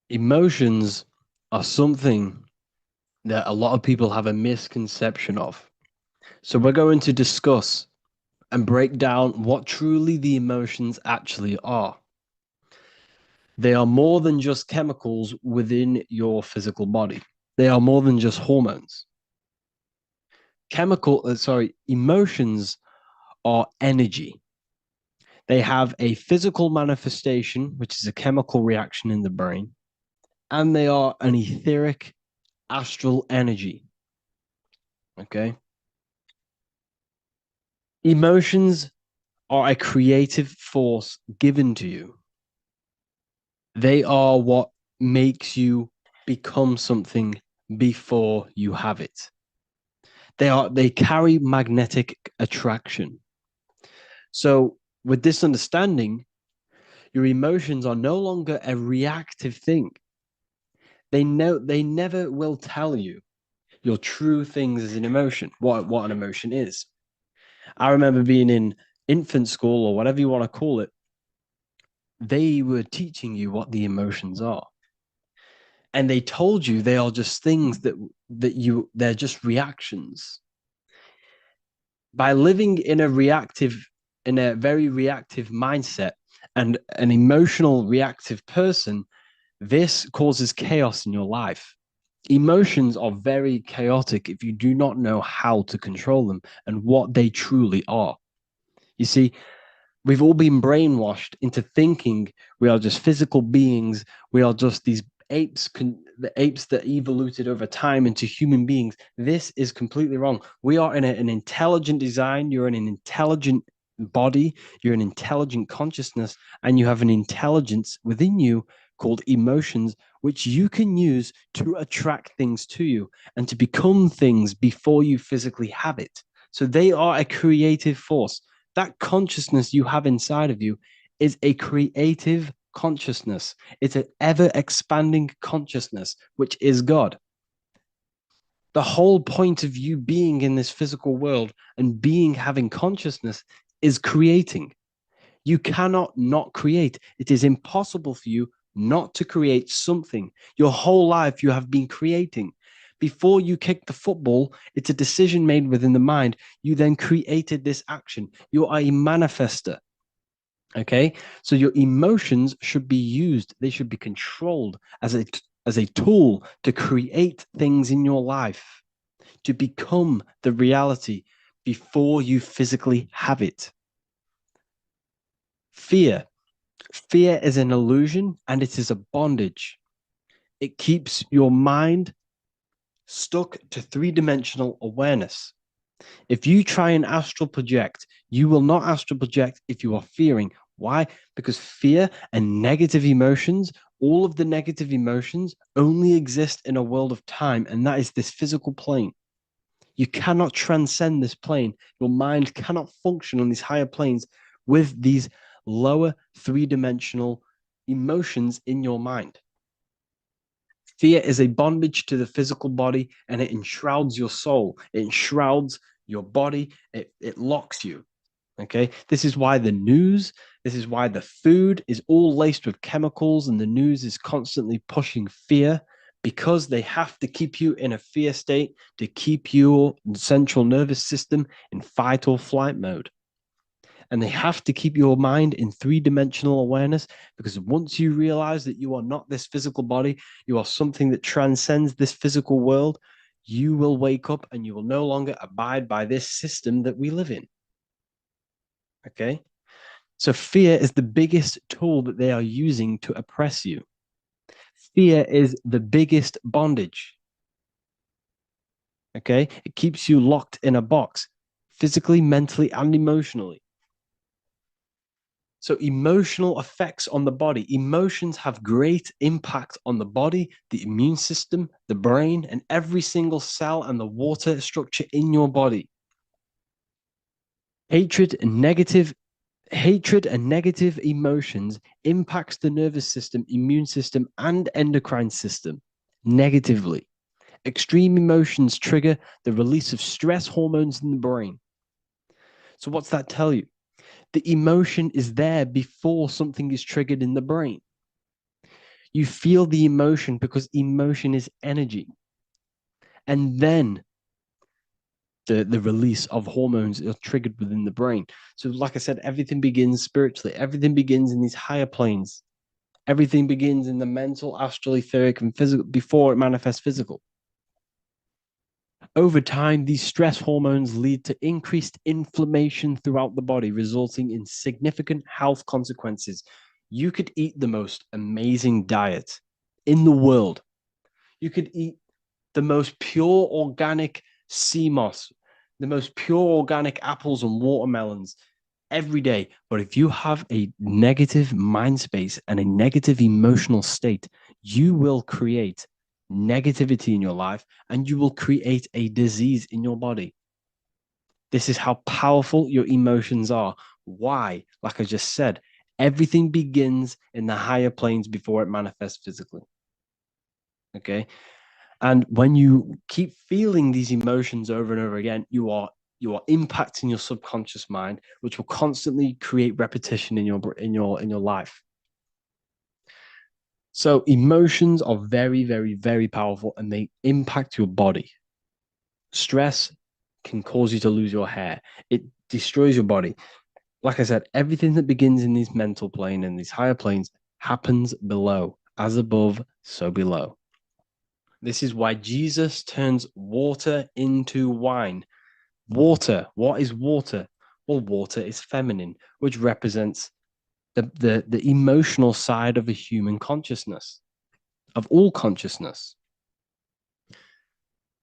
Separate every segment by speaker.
Speaker 1: Emotions are something that a lot of people have a misconception of. So we're going to discuss and break down what truly the emotions actually are. They are more than just chemicals within your physical body. They are more than just hormones. Emotions are energy. They have a physical manifestation, which is a chemical reaction in the brain, and they are an etheric astral energy. Okay. Emotions are a creative force given to you. They are what makes you become something before you have it. They carry magnetic attraction. So with this understanding, your emotions are no longer a reactive thing. They never will tell you your true things as an emotion, what an emotion is. I remember being in infant school or whatever you want to call it, they were teaching you what the emotions are. And they told you they are just things they're just reactions. By living in a very reactive mindset and an emotional reactive person, this causes chaos in your life. Emotions are very chaotic if you do not know how to control them and what they truly are. You see, we've all been brainwashed into thinking we are just physical beings. We are just these the apes that evoluted over time into human beings. This is completely wrong. We are in an intelligent design. You're in an intelligent body. You're an intelligent consciousness, and you have an intelligence within you called emotions, which you can use to attract things to you and to become things before you physically have it. So they are a creative force. That consciousness you have inside of you is a creative consciousness. It's an ever expanding consciousness, which is God. The whole point of you being in this physical world and having consciousness is creating. You cannot not create. It is impossible for you not to create something. Your whole life, you have been creating. Before you kick the football, it's a decision made within the mind. You then created this action. You are a manifester. Okay. So your emotions should be used, they should be controlled as a tool to create things in your life, to become the reality before you physically have it. Fear. Fear is an illusion and it is a bondage. It keeps your mind stuck to three-dimensional awareness. If you try and astral project, you will not astral project if you are fearing. Why? Because fear and negative emotions, all of the negative emotions only exist in a world of time, and that is this physical plane. You cannot transcend this plane. Your mind cannot function on these higher planes with these lower three-dimensional emotions in your mind. Fear is a bondage to the physical body and it enshrouds your soul. It enshrouds your body. It locks you. Okay. This is why the news, this is why the food is all laced with chemicals and the news is constantly pushing fear because they have to keep you in a fear state to keep your central nervous system in fight or flight mode. And they have to keep your mind in three-dimensional awareness because once you realize that you are not this physical body, you are something that transcends this physical world, you will wake up and you will no longer abide by this system that we live in. Okay. So fear is the biggest tool that they are using to oppress you. Fear is the biggest bondage. Okay. It keeps you locked in a box physically, mentally, and emotionally. So, emotional effects on the body. Emotions have great impact on the body, the immune system, the brain, and every single cell and the water structure in your body. Hatred and negative Hatred and negative emotions impacts the nervous system, immune system, and endocrine system negatively. Extreme emotions trigger the release of stress hormones in the brain. So, what's that tell you? The emotion is there before something is triggered in the brain. You feel the emotion because emotion is energy. And then the release of hormones are triggered within the brain. So, like I said, everything begins spiritually, everything begins in these higher planes. Everything begins in the mental, astral, etheric, and physical before it manifests physical. Over time, these stress hormones lead to increased inflammation throughout the body, resulting in significant health consequences. You could eat the most amazing diet in the world. You could eat the most pure organic sea moss, the most pure organic apples and watermelons every day. But if you have a negative mind space and a negative emotional state, you will create negativity in your life and you will create a disease in your body. This is how powerful your emotions are. Why? Like I just said, everything begins in the higher planes before it manifests physically. Okay. And when you keep feeling these emotions over and over again, you are impacting your subconscious mind, which will constantly create repetition in your life. So emotions are very, very, very powerful and they impact your body. Stress can cause you to lose your hair. It destroys your body. Like I said, everything that begins in these mental plane and these higher planes happens below. As above, so below. This is why Jesus turns water into wine. Water, what is water? Well, water is feminine, which represents the emotional side of a human consciousness, of all consciousness.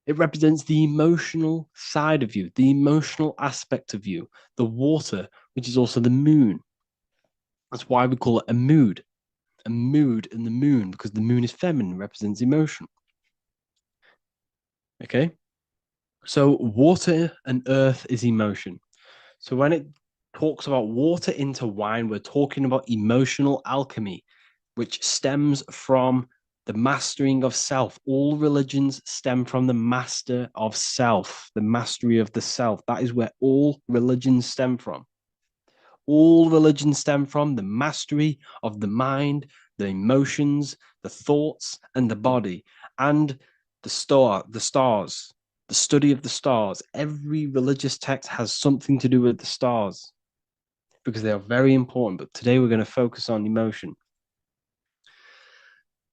Speaker 1: It represents the emotional side of you, the emotional aspect of you, the water, which is also the moon. That's why we call it a mood in the moon, because the moon is feminine, represents emotion. Okay. So water and earth is emotion. So when it talks about water into wine, we're talking about emotional alchemy, which stems from the mastering of self. All religions stem from the master of self, the mastery of the self. That is where all religions stem from. All religions stem from the mastery of the mind, the emotions, the thoughts, and the body, and the stars, the study of the stars. Every religious text has something to do with the stars because they are very important. But today we're going to focus on emotion.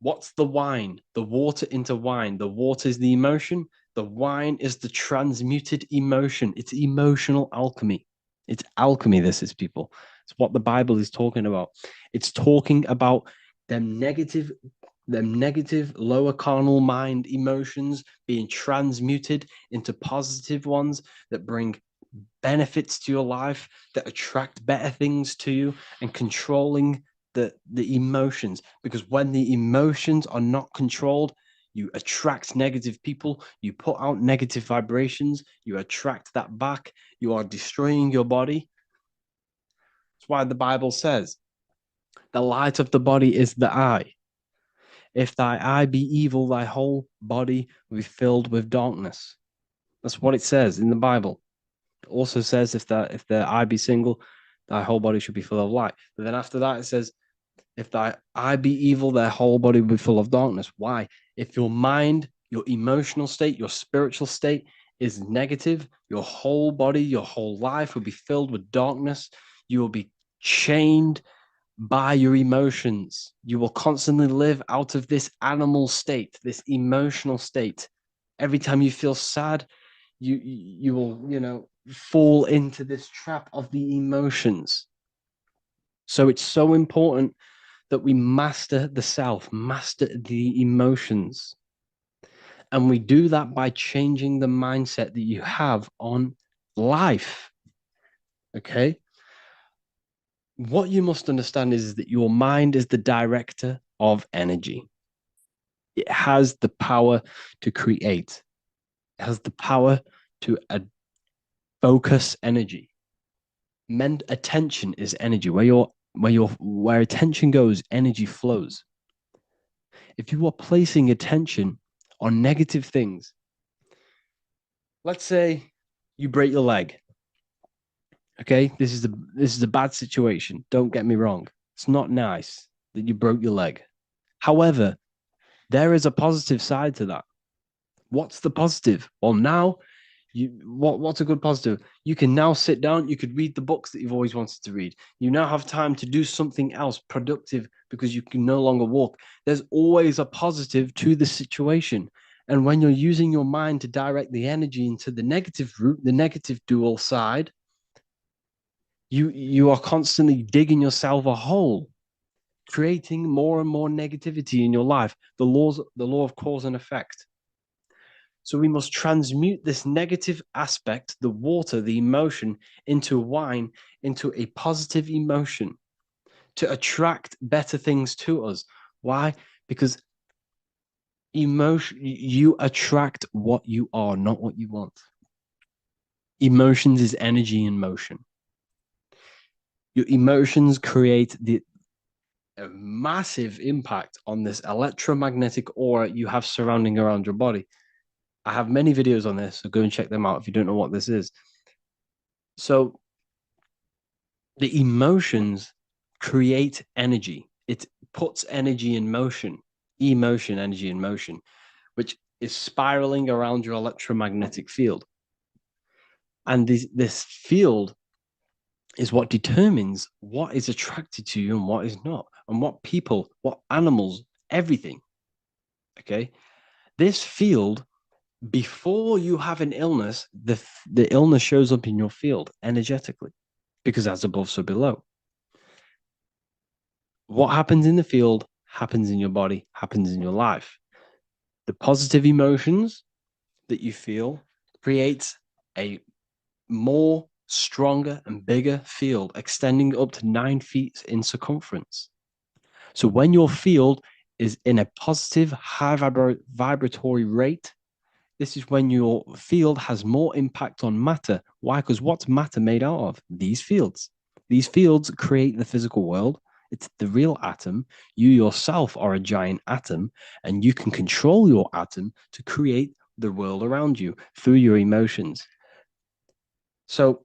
Speaker 1: What's the wine? The water into wine. The water is the emotion. The wine is the transmuted emotion. It's emotional alchemy. It's alchemy, this is, people. It's what the Bible is talking about. It's talking about them negative lower carnal mind emotions being transmuted into positive ones that bring benefits to your life, that attract better things to you, and controlling the emotions. Because when the emotions are not controlled, you attract negative people, you put out negative vibrations, you attract that back, you are destroying your body. That's why the Bible says the light of the body is the eye. If thy eye be evil, thy whole body will be filled with darkness. That's what it says in the Bible. It also says if the eye be single, thy whole body should be full of light. But then after that, it says, if thy eye be evil, their whole body will be full of darkness. Why? If your mind, your emotional state, your spiritual state is negative, your whole body, your whole life will be filled with darkness. You will be chained by your emotions. You will constantly live out of this animal state, this emotional state. Every time you feel sad, you will, fall into this trap of the emotions. So it's so important that we master the self, master the emotions. And we do that by changing the mindset that you have on life. Okay. What you must understand is that your mind is the director of energy. It has the power to create, it has the power to focus energy. Attention is energy. Where attention goes, energy flows. If you are placing attention on negative things, let's say you break your leg. Okay, this is a bad situation. Don't get me wrong. It's not nice that you broke your leg. However, there is a positive side to that. What's the positive? Well, now what's a good positive? You can now sit down, you could read the books that you've always wanted to read. You now have time to do something else productive because you can no longer walk. There's always a positive to the situation. And when you're using your mind to direct the energy into the negative route, the negative dual side, you are constantly digging yourself a hole, creating more and more negativity in your life. The law of cause and effect. So we must transmute this negative aspect, the water, the emotion, into wine, into a positive emotion to attract better things to us. Why? Because emotion, you attract what you are, not what you want. Emotions is energy in motion. Your emotions create a massive impact on this electromagnetic aura you have surrounding around your body. I have many videos on this, so go and check them out if you don't know what this is. So the emotions create energy. It puts energy in motion, emotion, energy in motion, which is spiraling around your electromagnetic field. And this field is what determines what is attracted to you and what is not, and what people, what animals, everything. Okay. This field, before you have an illness, the illness shows up in your field energetically because as above, so below. What happens in the field happens in your body, happens in your life. The positive emotions that you feel creates a more stronger and bigger field extending up to 9 feet in circumference. So when your field is in a positive, high vibratory rate, this is when your field has more impact on matter. Why? Because what's matter made out of? These fields. These fields create the physical world. It's the real atom. You yourself are a giant atom, and you can control your atom to create the world around you through your emotions. So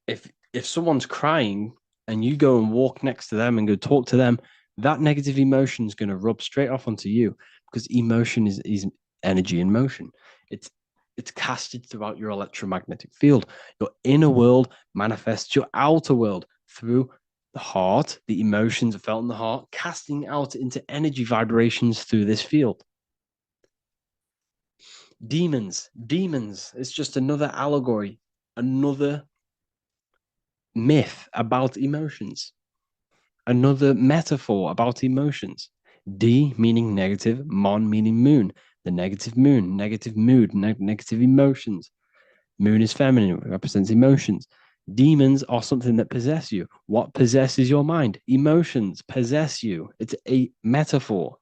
Speaker 1: if someone's crying and you go and walk next to them and go talk to them, that negative emotion is going to rub straight off onto you because emotion is energy in motion. It's casted throughout your electromagnetic field. Your inner world manifests your outer world through the heart, the emotions are felt in the heart, casting out into energy vibrations through this field. Demons, it's just another allegory, another myth about emotions, another metaphor about emotions. D meaning negative, mon meaning moon, the negative moon, negative mood, negative emotions. Moon is feminine, it represents emotions. Demons are something that possess you. What possesses your mind? Emotions possess you. It's a metaphor.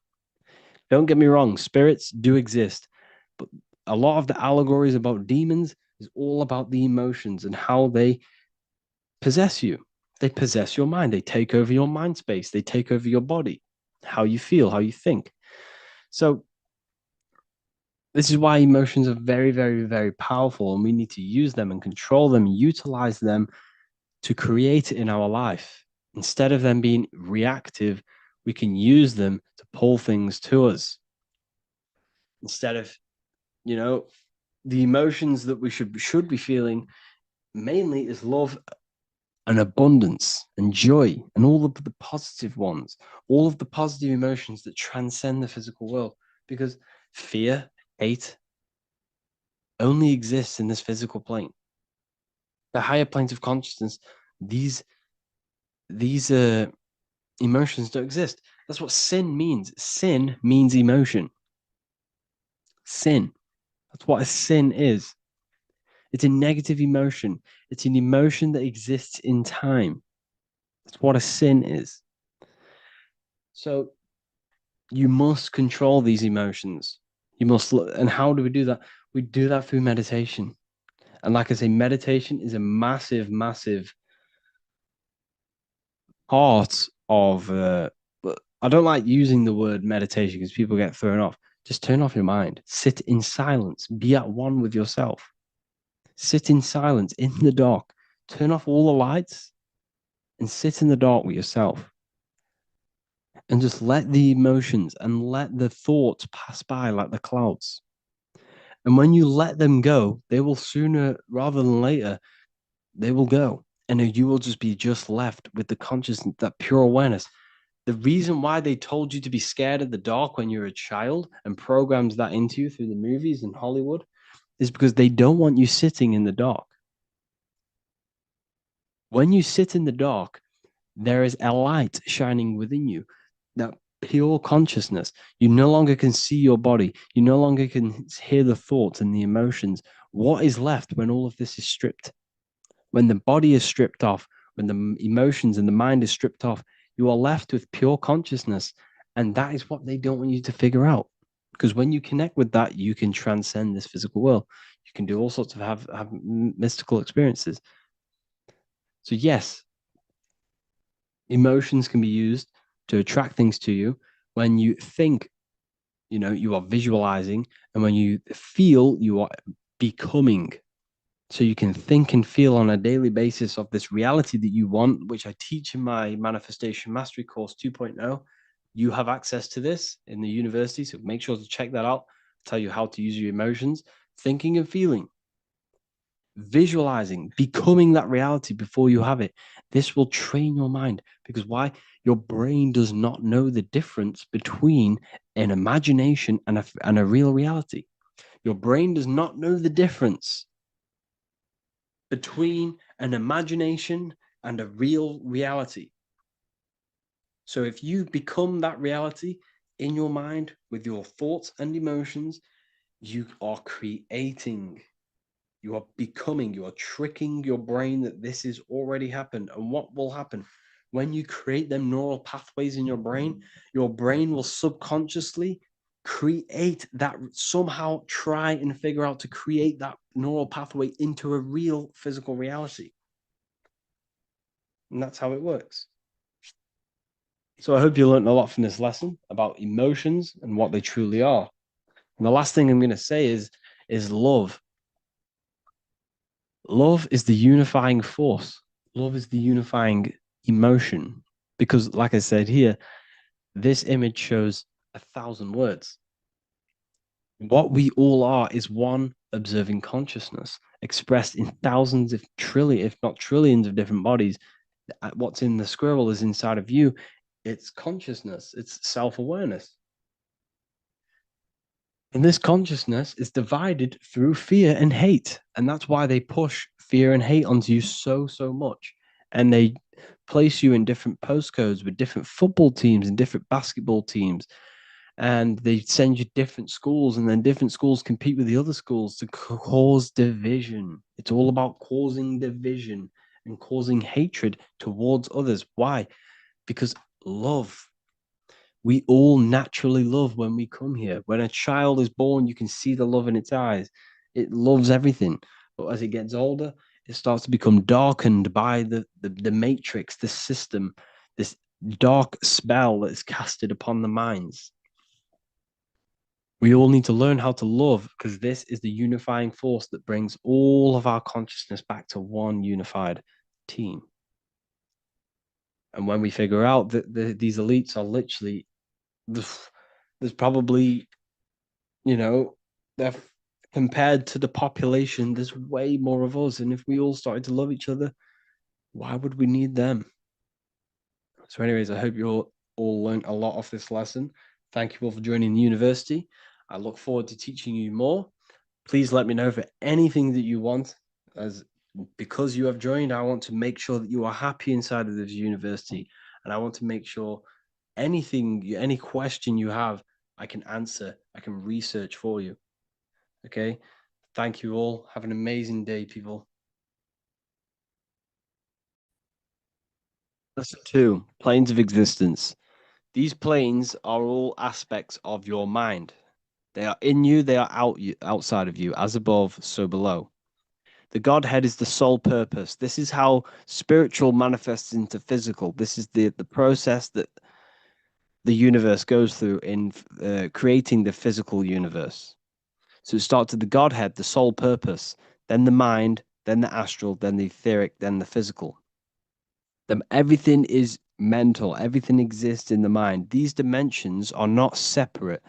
Speaker 1: Don't get me wrong, spirits do exist, but a lot of the allegories about demons is all about the emotions and how they possess you. They possess your mind. They take over your mind space. They take over your body, how you feel, how you think. So this is why emotions are very, very, very powerful, and we need to use them and control them, and utilize them to create it in our life. Instead of them being reactive, we can use them to pull things to us. Instead of, you know, the emotions that we should be feeling mainly is love and abundance and joy and all of the positive ones, all of the positive emotions that transcend the physical world. Because fear, hate only exists in this physical plane. The higher planes of consciousness, these emotions don't exist. That's what sin means. Sin means emotion. Sin. That's what a sin is. It's a negative emotion. It's an emotion that exists in time. That's what a sin is. So you must control these emotions. You must, and how do we do that? We do that through meditation. And like I say, meditation is a massive, massive part of. I don't like using the word meditation because people get thrown off. Just turn off your mind. Sit in silence. Be at one with yourself. Sit in silence in the dark. Turn off all the lights and sit in the dark with yourself. and just let the emotions and let the thoughts pass by like the clouds. And when you let them go, they will sooner rather than later, they will go. And then you will just be just left with the consciousness, that pure awareness. The reason why they told you to be scared of the dark when you're a child and programs that into you through the movies and Hollywood is because they don't want you sitting in the dark. When you sit in the dark, there is a light shining within you, that pure consciousness. You no longer can see your body. You no longer can hear the thoughts and the emotions. What is left when all of this is stripped? When the body is stripped off, when the emotions and the mind is stripped off, you are left with pure consciousness. And that is what they don't want you to figure out. Because when you connect with that, you can transcend this physical world. You can do all sorts of have mystical experiences. So yes, emotions can be used to attract things to you. When you think, you are visualizing, and when you feel, you are becoming. So you can think and feel on a daily basis of this reality that you want, which I teach in my Manifestation Mastery course 2.0. You have access to this in the university, so make sure to check that out. I'll tell you how to use your emotions, thinking and feeling, visualizing, becoming that reality before you have it. This will train your mind, because why? Your brain does not know the difference between an imagination and a real reality. Your brain does not know the difference between an imagination and a real reality. So if you become that reality in your mind with your thoughts and emotions, you are creating, you are becoming, you are tricking your brain that this has already happened. And what will happen when you create them neural pathways in your brain will subconsciously create that, somehow try and figure out to create that neural pathway into a real physical reality. And that's how it works. So I hope you learned a lot from this lesson about emotions and what they truly are. And the last thing I'm going to say is love. Love is the unifying force. Love is the unifying emotion. Because, like I said here, this image shows 1,000 words. What we all are is one observing consciousness expressed in thousands, if not trillions, of different bodies. What's in the squirrel is inside of you. It's consciousness, it's self awareness. And this consciousness is divided through fear and hate. And that's why they push fear and hate onto you so, so much. And they place you in different postcodes with different football teams and different basketball teams. And they send you different schools, and then different schools compete with the other schools to cause division. It's all about causing division and causing hatred towards others. Why? Because love, we all naturally love when we come here. When a child is born, you can see the love in its eyes. It loves everything. But as it gets older, it starts to become darkened by the matrix, the system, this dark spell that is casted upon the minds. We all need to learn how to love, because this is the unifying force that brings all of our consciousness back to one unified team. And when we figure out that these elites are literally, there's probably, they're compared to the population, there's way more of us. And if we all started to love each other, why would we need them? So, anyways, I hope you all learned a lot off this lesson. Thank you all for joining the university. I look forward to teaching you more. Please let me know for anything that you want. As because you have joined, I want to make sure that you are happy inside of this university, and I want to make sure any question you have, I can answer, I can research for you. Okay. Thank you all. Have an amazing day, people. Lesson two, planes of existence. These planes are all aspects of your mind. They are in you, they are outside of you, as above, so below. The Godhead is the sole purpose. This is how spiritual manifests into physical. This is the process that the universe goes through in creating the physical universe. So it starts with the Godhead, the sole purpose, then the mind, then the astral, then the etheric, then the physical. Then everything is mental, everything exists in the mind. These dimensions are not separate.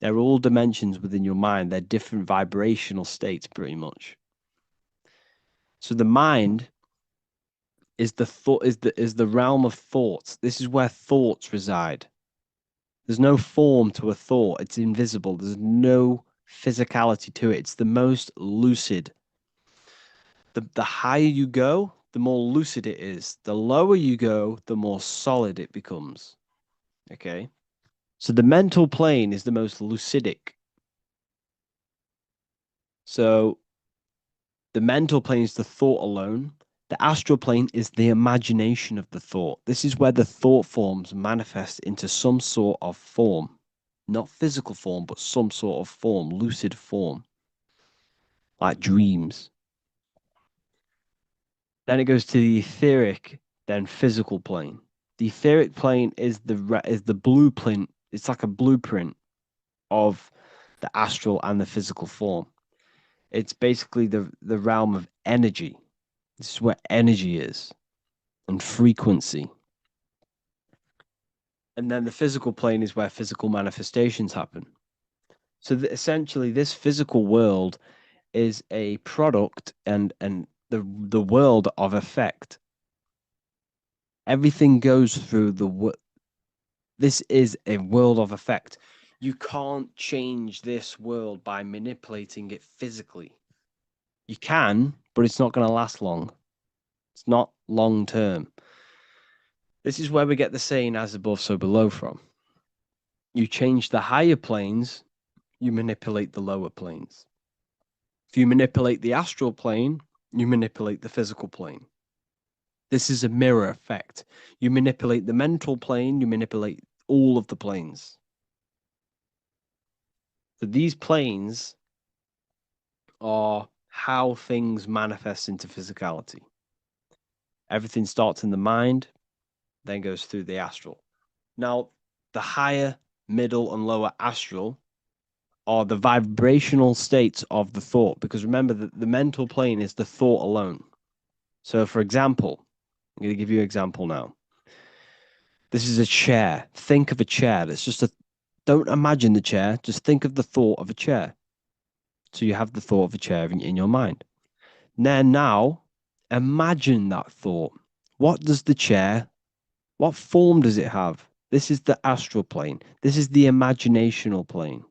Speaker 1: They're all dimensions within your mind. They're different vibrational states, pretty much. So the mind is the realm of thoughts. This is where thoughts reside. There's no form to a thought. It's invisible. There's no physicality to it. It's the most lucid. The higher you go, the more lucid it is. The lower you go, the more solid it becomes. Okay. So the mental plane is the most lucidic. So the mental plane is the thought alone. The astral plane is the imagination of the thought. This is where the thought forms manifest into some sort of form. Not physical form, but some sort of form, lucid form, like dreams. Then it goes to the etheric, then physical plane. The etheric plane is the blueprint. It's like a blueprint of the astral and the physical form. It's basically the realm of energy. This is where energy is and frequency. And then the physical plane is where physical manifestations happen. So essentially, this physical world is a product and the world of effect. Everything goes through this is a world of effect. You can't change this world by manipulating it physically. You can, but it's not going to last long. It's not long term. This is where we get the saying as above, so below from. You change the higher planes, you manipulate the lower planes. If you manipulate the astral plane, you manipulate the physical plane. This is a mirror effect. You manipulate the mental plane, you manipulate all of the planes. So these planes are how things manifest into physicality. Everything starts in the mind, then goes through the astral. Now, the higher, middle, and lower astral are the vibrational states of the thought, because remember that the mental plane is the thought alone. So, for example, I'm going to give you an example now. This is a chair. Think of a chair. That's just a, don't imagine the chair. Just think of the thought of a chair. So you have the thought of a chair in your mind. Then now, imagine that thought. What does the chair, what form does it have? This is the astral plane. This is the imaginational plane.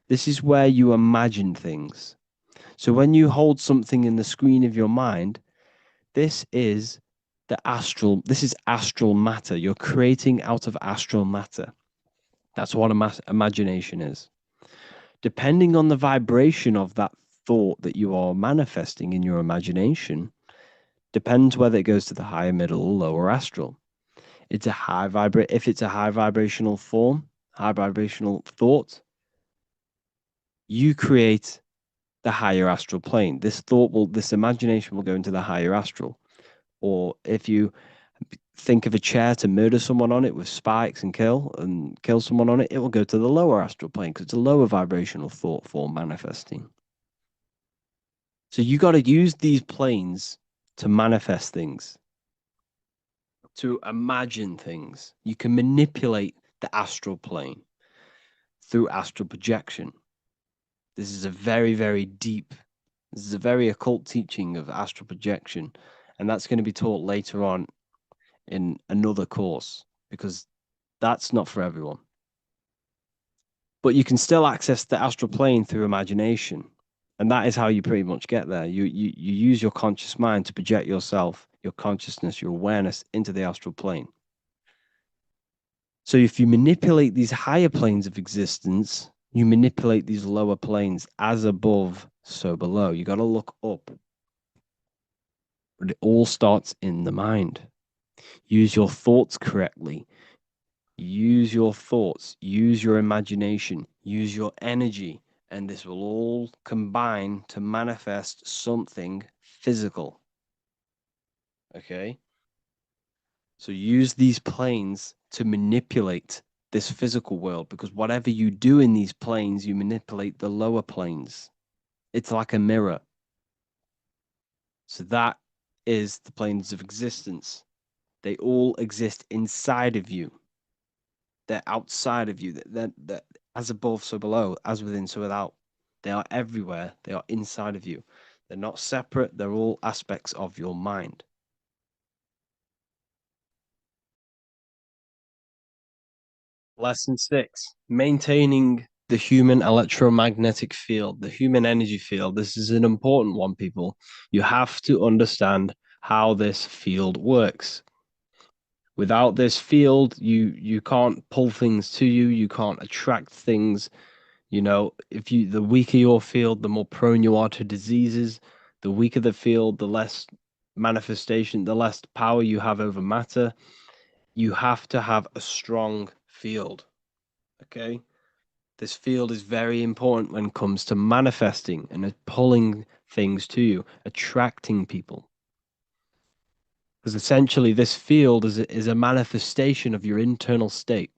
Speaker 1: This is where you imagine things. So when you hold something in the screen of your mind, this is this is astral matter. You're creating out of astral matter. That's what imagination is. Depending on the vibration of that thought that you are manifesting in your imagination, depends whether it goes to the higher, middle, or lower astral. It's a if it's a high vibrational form, high vibrational thought, you create the higher astral plane. This imagination will go into the higher astral. Or if you think of a chair to murder someone on it with spikes and kill someone on it, it will go to the lower astral plane because it's a lower vibrational thought form manifesting. So you got to use these planes to manifest things, to imagine things. You can manipulate the astral plane through astral projection. This is a very, very deep, this is a very occult teaching of astral projection. And that's going to be taught later on in another course because that's not for everyone. But you can still access the astral plane through imagination. And that is how you pretty much get there. You use your conscious mind to project yourself, your consciousness, your awareness into the astral plane. So if you manipulate these higher planes of existence, you manipulate these lower planes as above, so below. You got to look up. But it all starts in the mind. Use your thoughts correctly. Use your thoughts, use your imagination, use your energy, and this will all combine to manifest something physical. Okay? So use these planes to manipulate this physical world because whatever you do in these planes, you manipulate the lower planes. It's like a mirror. So that is the planes of existence. They all exist inside of you. They're outside of you. They're as above, so below, as within, so without. They are everywhere. They are inside of you. They're not separate. They're all aspects of your mind. Lesson 6, maintaining the human electromagnetic field, the human energy field. This is an important one, people. You have to understand how this field works. Without this field, you can't pull things to you, you can't attract things. You know, if you the weaker your field, the more prone you are to diseases. The weaker the field, the less manifestation, the less power you have over matter. You have to have a strong field. Okay? This field is very important when it comes to manifesting and pulling things to you, attracting people. Because essentially, this field is a manifestation of your internal state.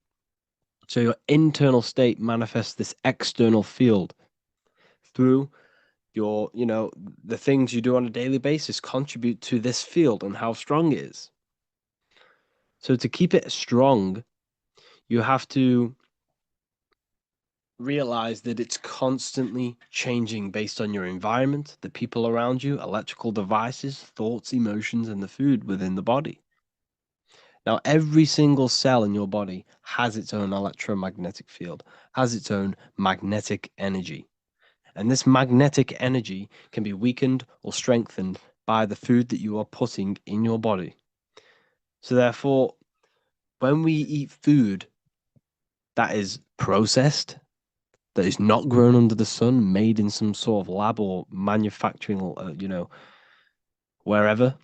Speaker 1: So your internal state manifests this external field through your, the things you do on a daily basis contribute to this field and how strong it is. So to keep it strong, you have to realize that it's constantly changing based on your environment, the people around you, electrical devices, thoughts, emotions, and the food within the body. Now, every single cell in your body has its own electromagnetic field, has its own magnetic energy. And this magnetic energy can be weakened or strengthened by the food that you are putting in your body. So, therefore, when we eat food that is processed, that is not grown under the sun, made in some sort of lab or manufacturing, wherever,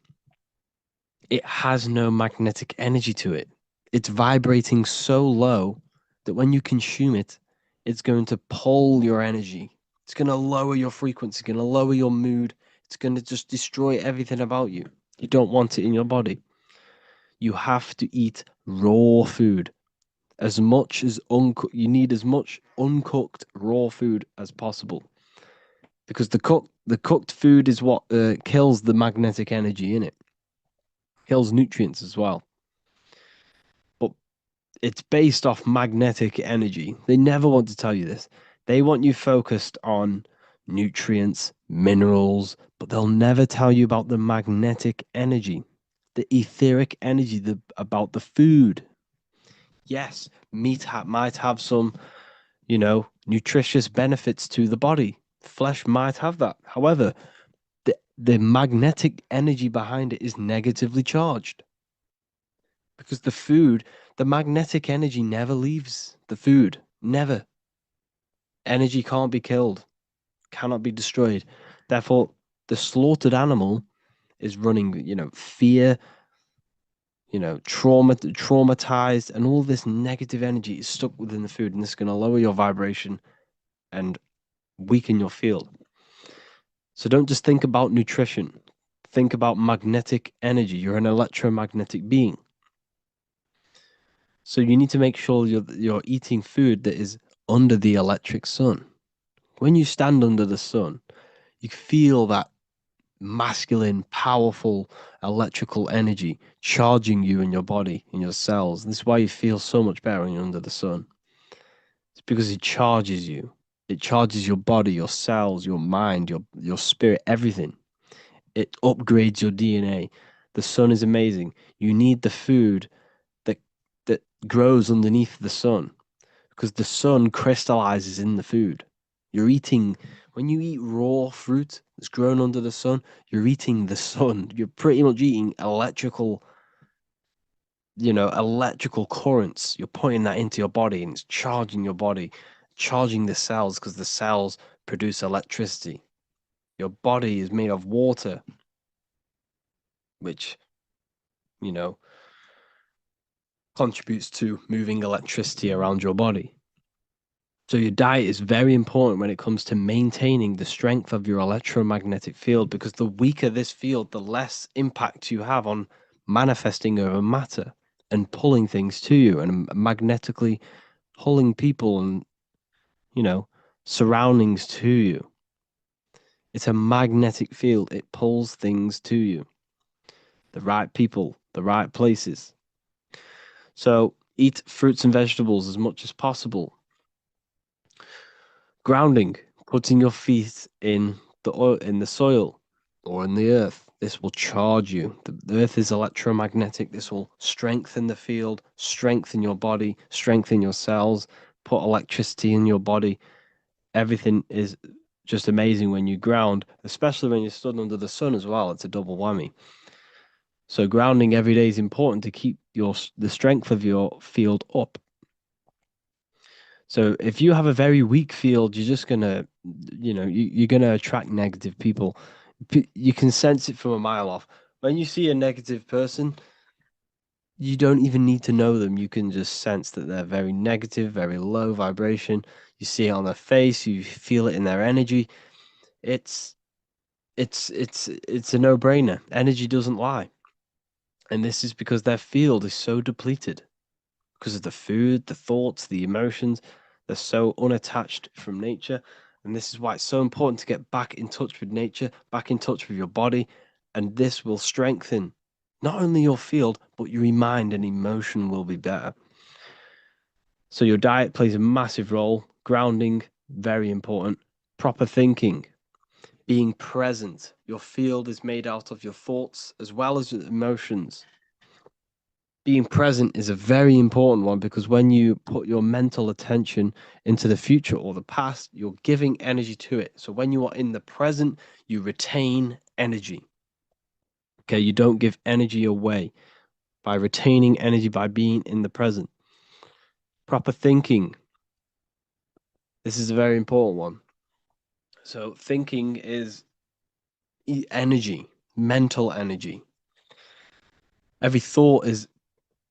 Speaker 1: it has no magnetic energy to it. It's vibrating so low that when you consume it, it's going to pull your energy. It's going to lower your frequency, it's going to lower your mood. It's going to just destroy everything about you. You don't want it in your body. You have to eat raw food. As much as you need as much uncooked raw food as possible, because the cooked food is what kills the magnetic energy in it, kills nutrients as well. But it's based off magnetic energy. They never want to tell you this. They want you focused on nutrients, minerals, but they'll never tell you about the magnetic energy, the etheric energy, about the food. Yes, meat might have some, nutritious benefits to the body. Flesh might have that. However, the magnetic energy behind it is negatively charged because the magnetic energy never leaves the food. Never. Energy can't be killed, cannot be destroyed. Therefore, the slaughtered animal is running, fear, traumatized, and all this negative energy is stuck within the food, and this is going to lower your vibration and weaken your field. So don't just think about nutrition. Think about magnetic energy. You're an electromagnetic being. So you need to make sure you're eating food that is under the electric sun. When you stand under the sun, you feel that masculine, powerful electrical energy charging you in your body, in your cells. This is why you feel so much better when you're under the sun. It's because it charges you. It charges your body, your cells, your mind, your spirit, everything. It upgrades your DNA. The sun is amazing. You need the food that that grows underneath the sun because the sun crystallizes in the food. You're eating when you eat raw fruit that's grown under the sun, you're eating the sun. You're pretty much eating electrical currents. You're putting that into your body and it's charging your body, charging the cells because the cells produce electricity. Your body is made of water, which, you know, contributes to moving electricity around your body. So your diet is very important when it comes to maintaining the strength of your electromagnetic field because the weaker this field, the less impact you have on manifesting over matter and pulling things to you and magnetically pulling people and, surroundings to you. It's a magnetic field. It pulls things to you. The right people, the right places. So eat fruits and vegetables as much as possible. Grounding, putting your feet in the oil, in the soil or in the earth. This will charge you. The earth is electromagnetic. This will strengthen the field, strengthen your body, strengthen your cells, put electricity in your body. Everything is just amazing when you ground, especially when you're stood under the sun as well. It's a double whammy. So grounding every day is important to keep the strength of your field up. So if you have a very weak field, you're just gonna, you're gonna attract negative people. You can sense it from a mile off. When you see a negative person, you don't even need to know them. You can just sense that they're very negative, very low vibration. You see it on their face, you feel it in their energy. It's it's a no-brainer. Energy doesn't lie. And this is because their field is so depleted because of the food, the thoughts, the emotions. They're so unattached from nature. And this is why it's so important to get back in touch with nature, back in touch with your body. And this will strengthen not only your field, but your mind and emotion will be better. So your diet plays a massive role. Grounding, very important. Proper thinking, being present. Your field is made out of your thoughts as well as your emotions. Being present is a very important one because when you put your mental attention into the future or the past, you're giving energy to it. So when you are in the present, you retain energy. Okay, you don't give energy away by retaining energy by being in the present. Proper thinking. This is a very important one. So thinking is energy, mental energy. Every thought is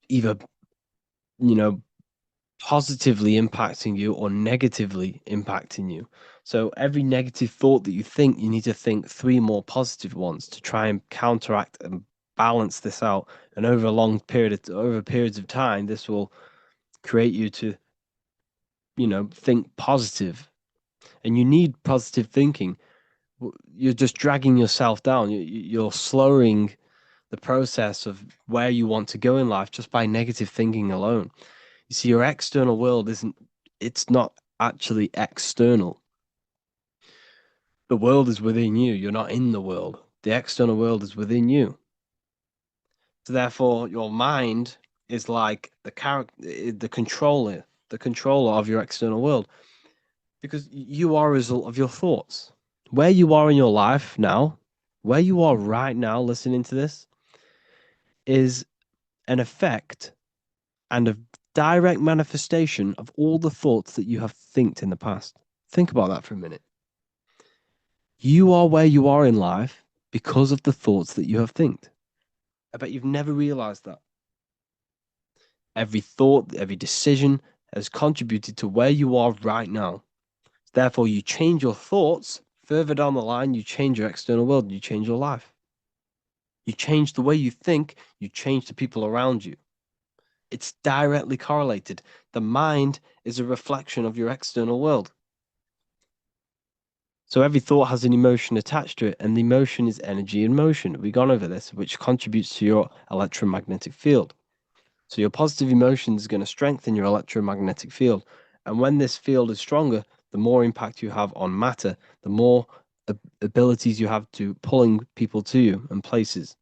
Speaker 1: either, you know, positively impacting you or negatively impacting you. So every negative thought that you think, you need to think 3 more positive ones to try and counteract and balance this out. And over a long period over periods of time, this will create you to, think positive. And you need positive thinking. You're just dragging yourself down. You're slowing the process of where you want to go in life just by negative thinking alone. You see, your external world it's not actually external. The world is within you. You're not in the world. The external world is within you. So therefore, your mind is like the controller of your external world, because you are a result of your thoughts. Where you are in your life now, where you are right now listening to this, is an effect and a direct manifestation of all the thoughts that you have thinked in the past. Think about that for a minute. You are where you are in life because of the thoughts that you have thinked. I bet you've never realized that. Every thought, every decision has contributed to where you are right now. Therefore, you change your thoughts, further down the line, you change your external world, you change your life. You change the way you think, you change the people around you. It's directly correlated. The mind is a reflection of your external world. So every thought has an emotion attached to it, and the emotion is energy in motion. We've gone over this, which contributes to your electromagnetic field. So your positive emotion is going to strengthen your electromagnetic field. And when this field is stronger, the more impact you have on matter, the more abilities you have to pulling people to you and places.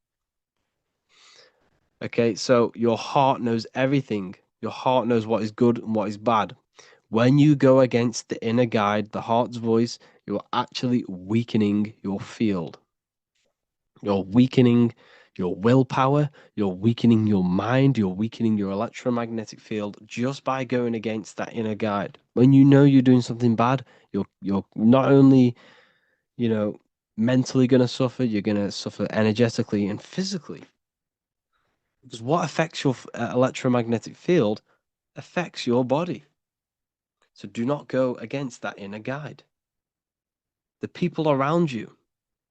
Speaker 1: Okay, so your heart knows everything. Your heart knows what is good and what is bad. When you go against the inner guide, the heart's voice, you're actually weakening your field. You're weakening your willpower, you're weakening your mind, you're weakening your electromagnetic field just by going against that inner guide. When you know you're doing something bad, you're not only, mentally going to suffer, you're going to suffer energetically and physically. Because what affects your electromagnetic field affects your body. So do not go against that inner guide. The people around you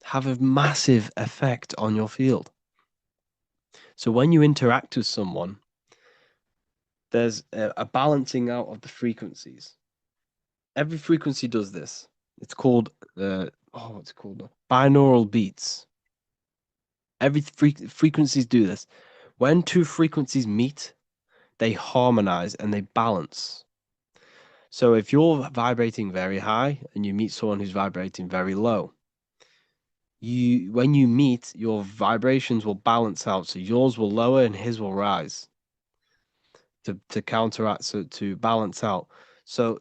Speaker 1: have a massive effect on your field. So when you interact with someone, there's a balancing out of the frequencies. Every frequency does this. It's called what's it called? Binaural beats. Every frequencies do this. When two frequencies meet, they harmonize and they balance. So if you're vibrating very high and you meet someone who's vibrating very low, when you meet, your vibrations will balance out. So yours will lower and his will rise to counteract, so to balance out. So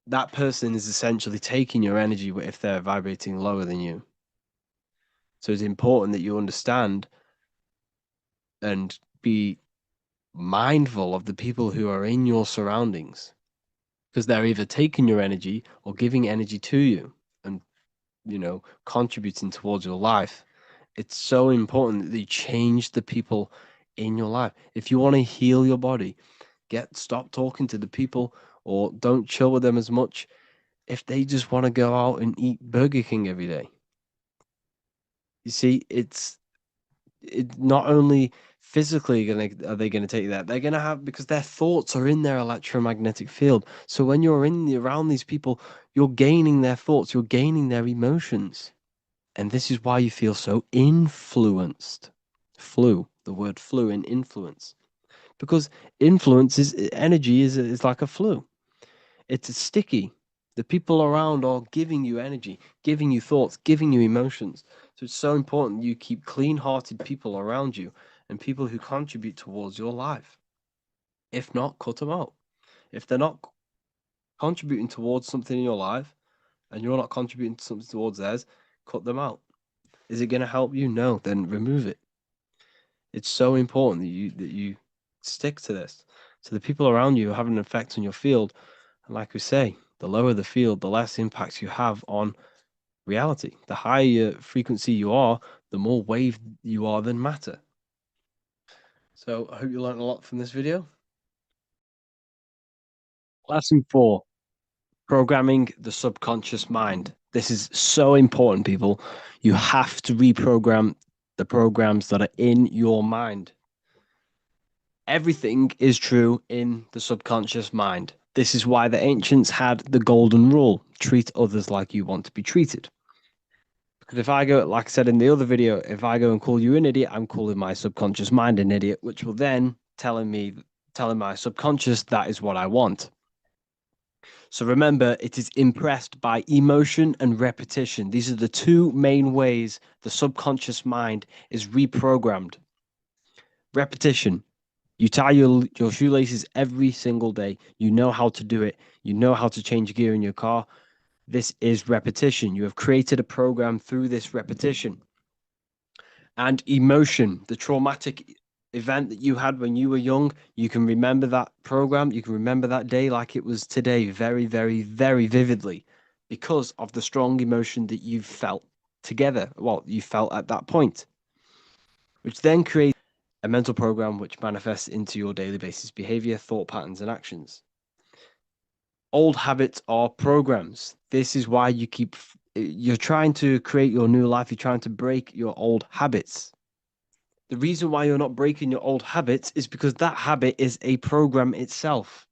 Speaker 1: that person is essentially taking your energy if they're vibrating lower than you. So it's important that you understand and be mindful of the people who are in your surroundings, because they're either taking your energy or giving energy to you and, contributing towards your life. It's so important that you change the people in your life. If you want to heal your body, stop talking to the people or don't chill with them as much if they just want to go out and eat Burger King every day. You see, it not only physically are they gonna take that, they're gonna have, because their thoughts are in their electromagnetic field. So when you're around these people, you're gaining their thoughts, you're gaining their emotions. And this is why you feel so influenced. The word flu in influence. Because influence is energy is like a flu. It's sticky. The people around are giving you energy, giving you thoughts, giving you emotions. So it's so important you keep clean-hearted people around you and people who contribute towards your life. If not, cut them out. If they're not contributing towards something in your life and you're not contributing something towards theirs, cut them out. Is it going to help you? No, then remove it. It's so important that you stick to this. So the people around you have an effect on your field. And like we say, the lower the field, the less impact you have on reality. The higher frequency you are, the more wave you are than matter. So I hope you learned a lot from this video. Lesson 4, programming the subconscious mind. This is so important, people. You have to reprogram the programs that are in your mind. Everything is true in the subconscious mind. This is why the ancients had the golden rule: treat others like you want to be treated. Because if I go, like I said in the other video, if I go and call you an idiot, I'm calling my subconscious mind an idiot, which will then telling my subconscious that is what I want. So remember, it is impressed by emotion and repetition. These are the two main ways the subconscious mind is reprogrammed. Repetition. You tie your shoelaces every single day. You know how to do it. You know how to change gear in your car. This is repetition. You have created a program through this repetition. And emotion, the traumatic event that you had when you were young, you can remember that program. You can remember that day like it was today, very, very, very vividly, because of the strong emotion that you felt together. Well, you felt at that point, which then creates a mental program which manifests into your daily basis behavior, thought patterns, and actions. Old habits are programs. This is why you're trying to create your new life. You're trying to break your old habits. The reason why you're not breaking your old habits is because that habit is a program itself,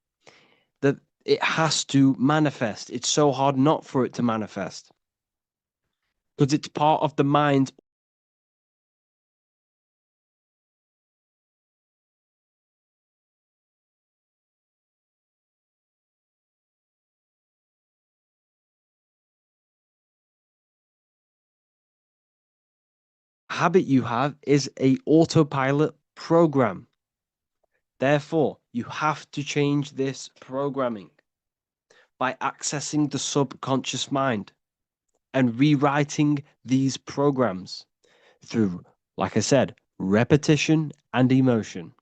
Speaker 1: that it has to manifest. It's so hard not for it to manifest because it's part of the mind. Habit you have is a autopilot program. Therefore, you have to change this programming by accessing the subconscious mind and rewriting these programs through, like I said, repetition and emotion.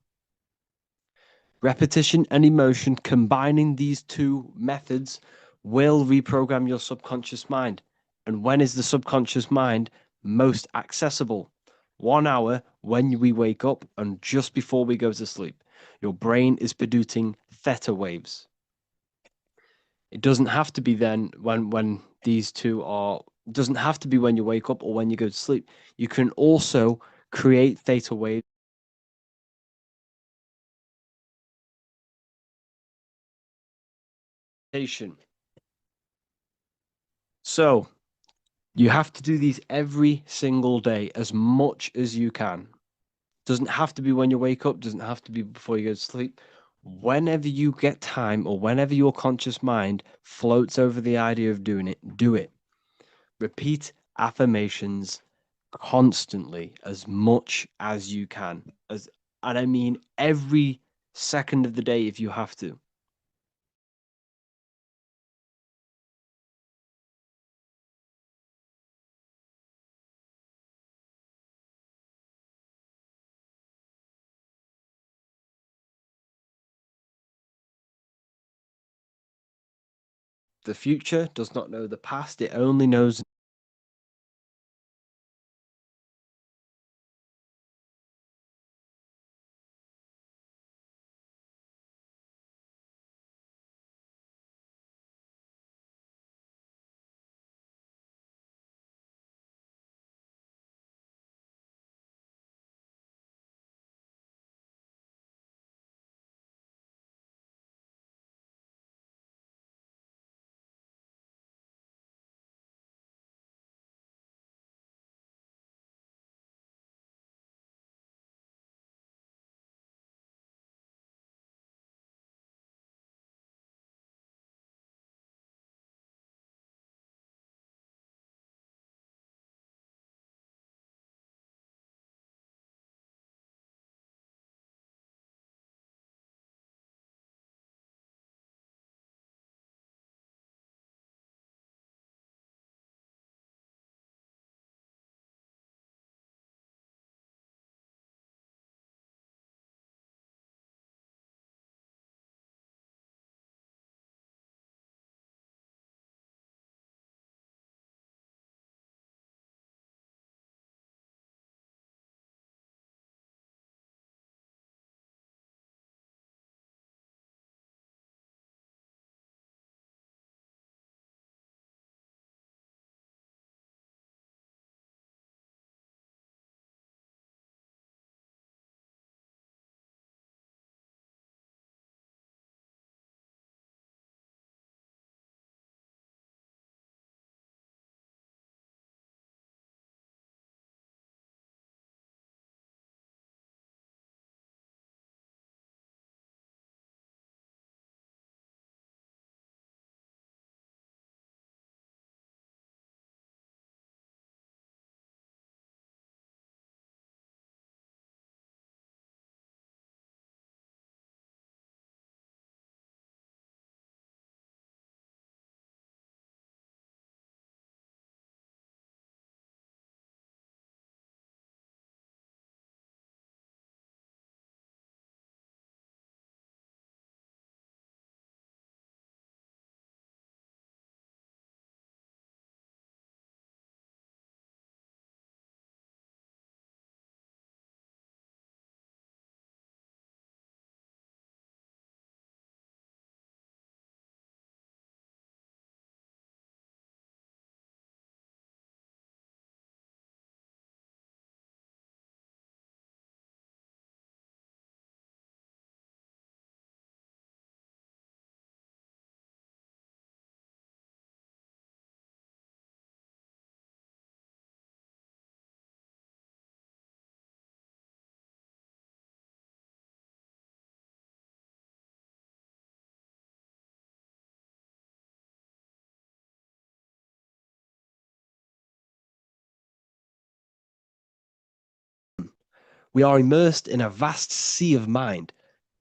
Speaker 1: Repetition and emotion, combining these two methods, will reprogram your subconscious mind. And when is the subconscious mind most accessible? 1 hour when we wake up and just before we go to sleep. Your brain is producing theta waves. It doesn't have to be then when these two are, it doesn't have to be when you wake up or when you go to sleep. You can also create theta waves. So you have to do these every single day as much as you can. Doesn't have to be when you wake up, doesn't have to be before you go to sleep. Whenever you get time or whenever your conscious mind floats over the idea of doing it, do it. Repeat affirmations constantly as much as you can. And I mean every second of the day if you have to. The future does not know the past, it only knows. We are immersed in a vast sea of mind.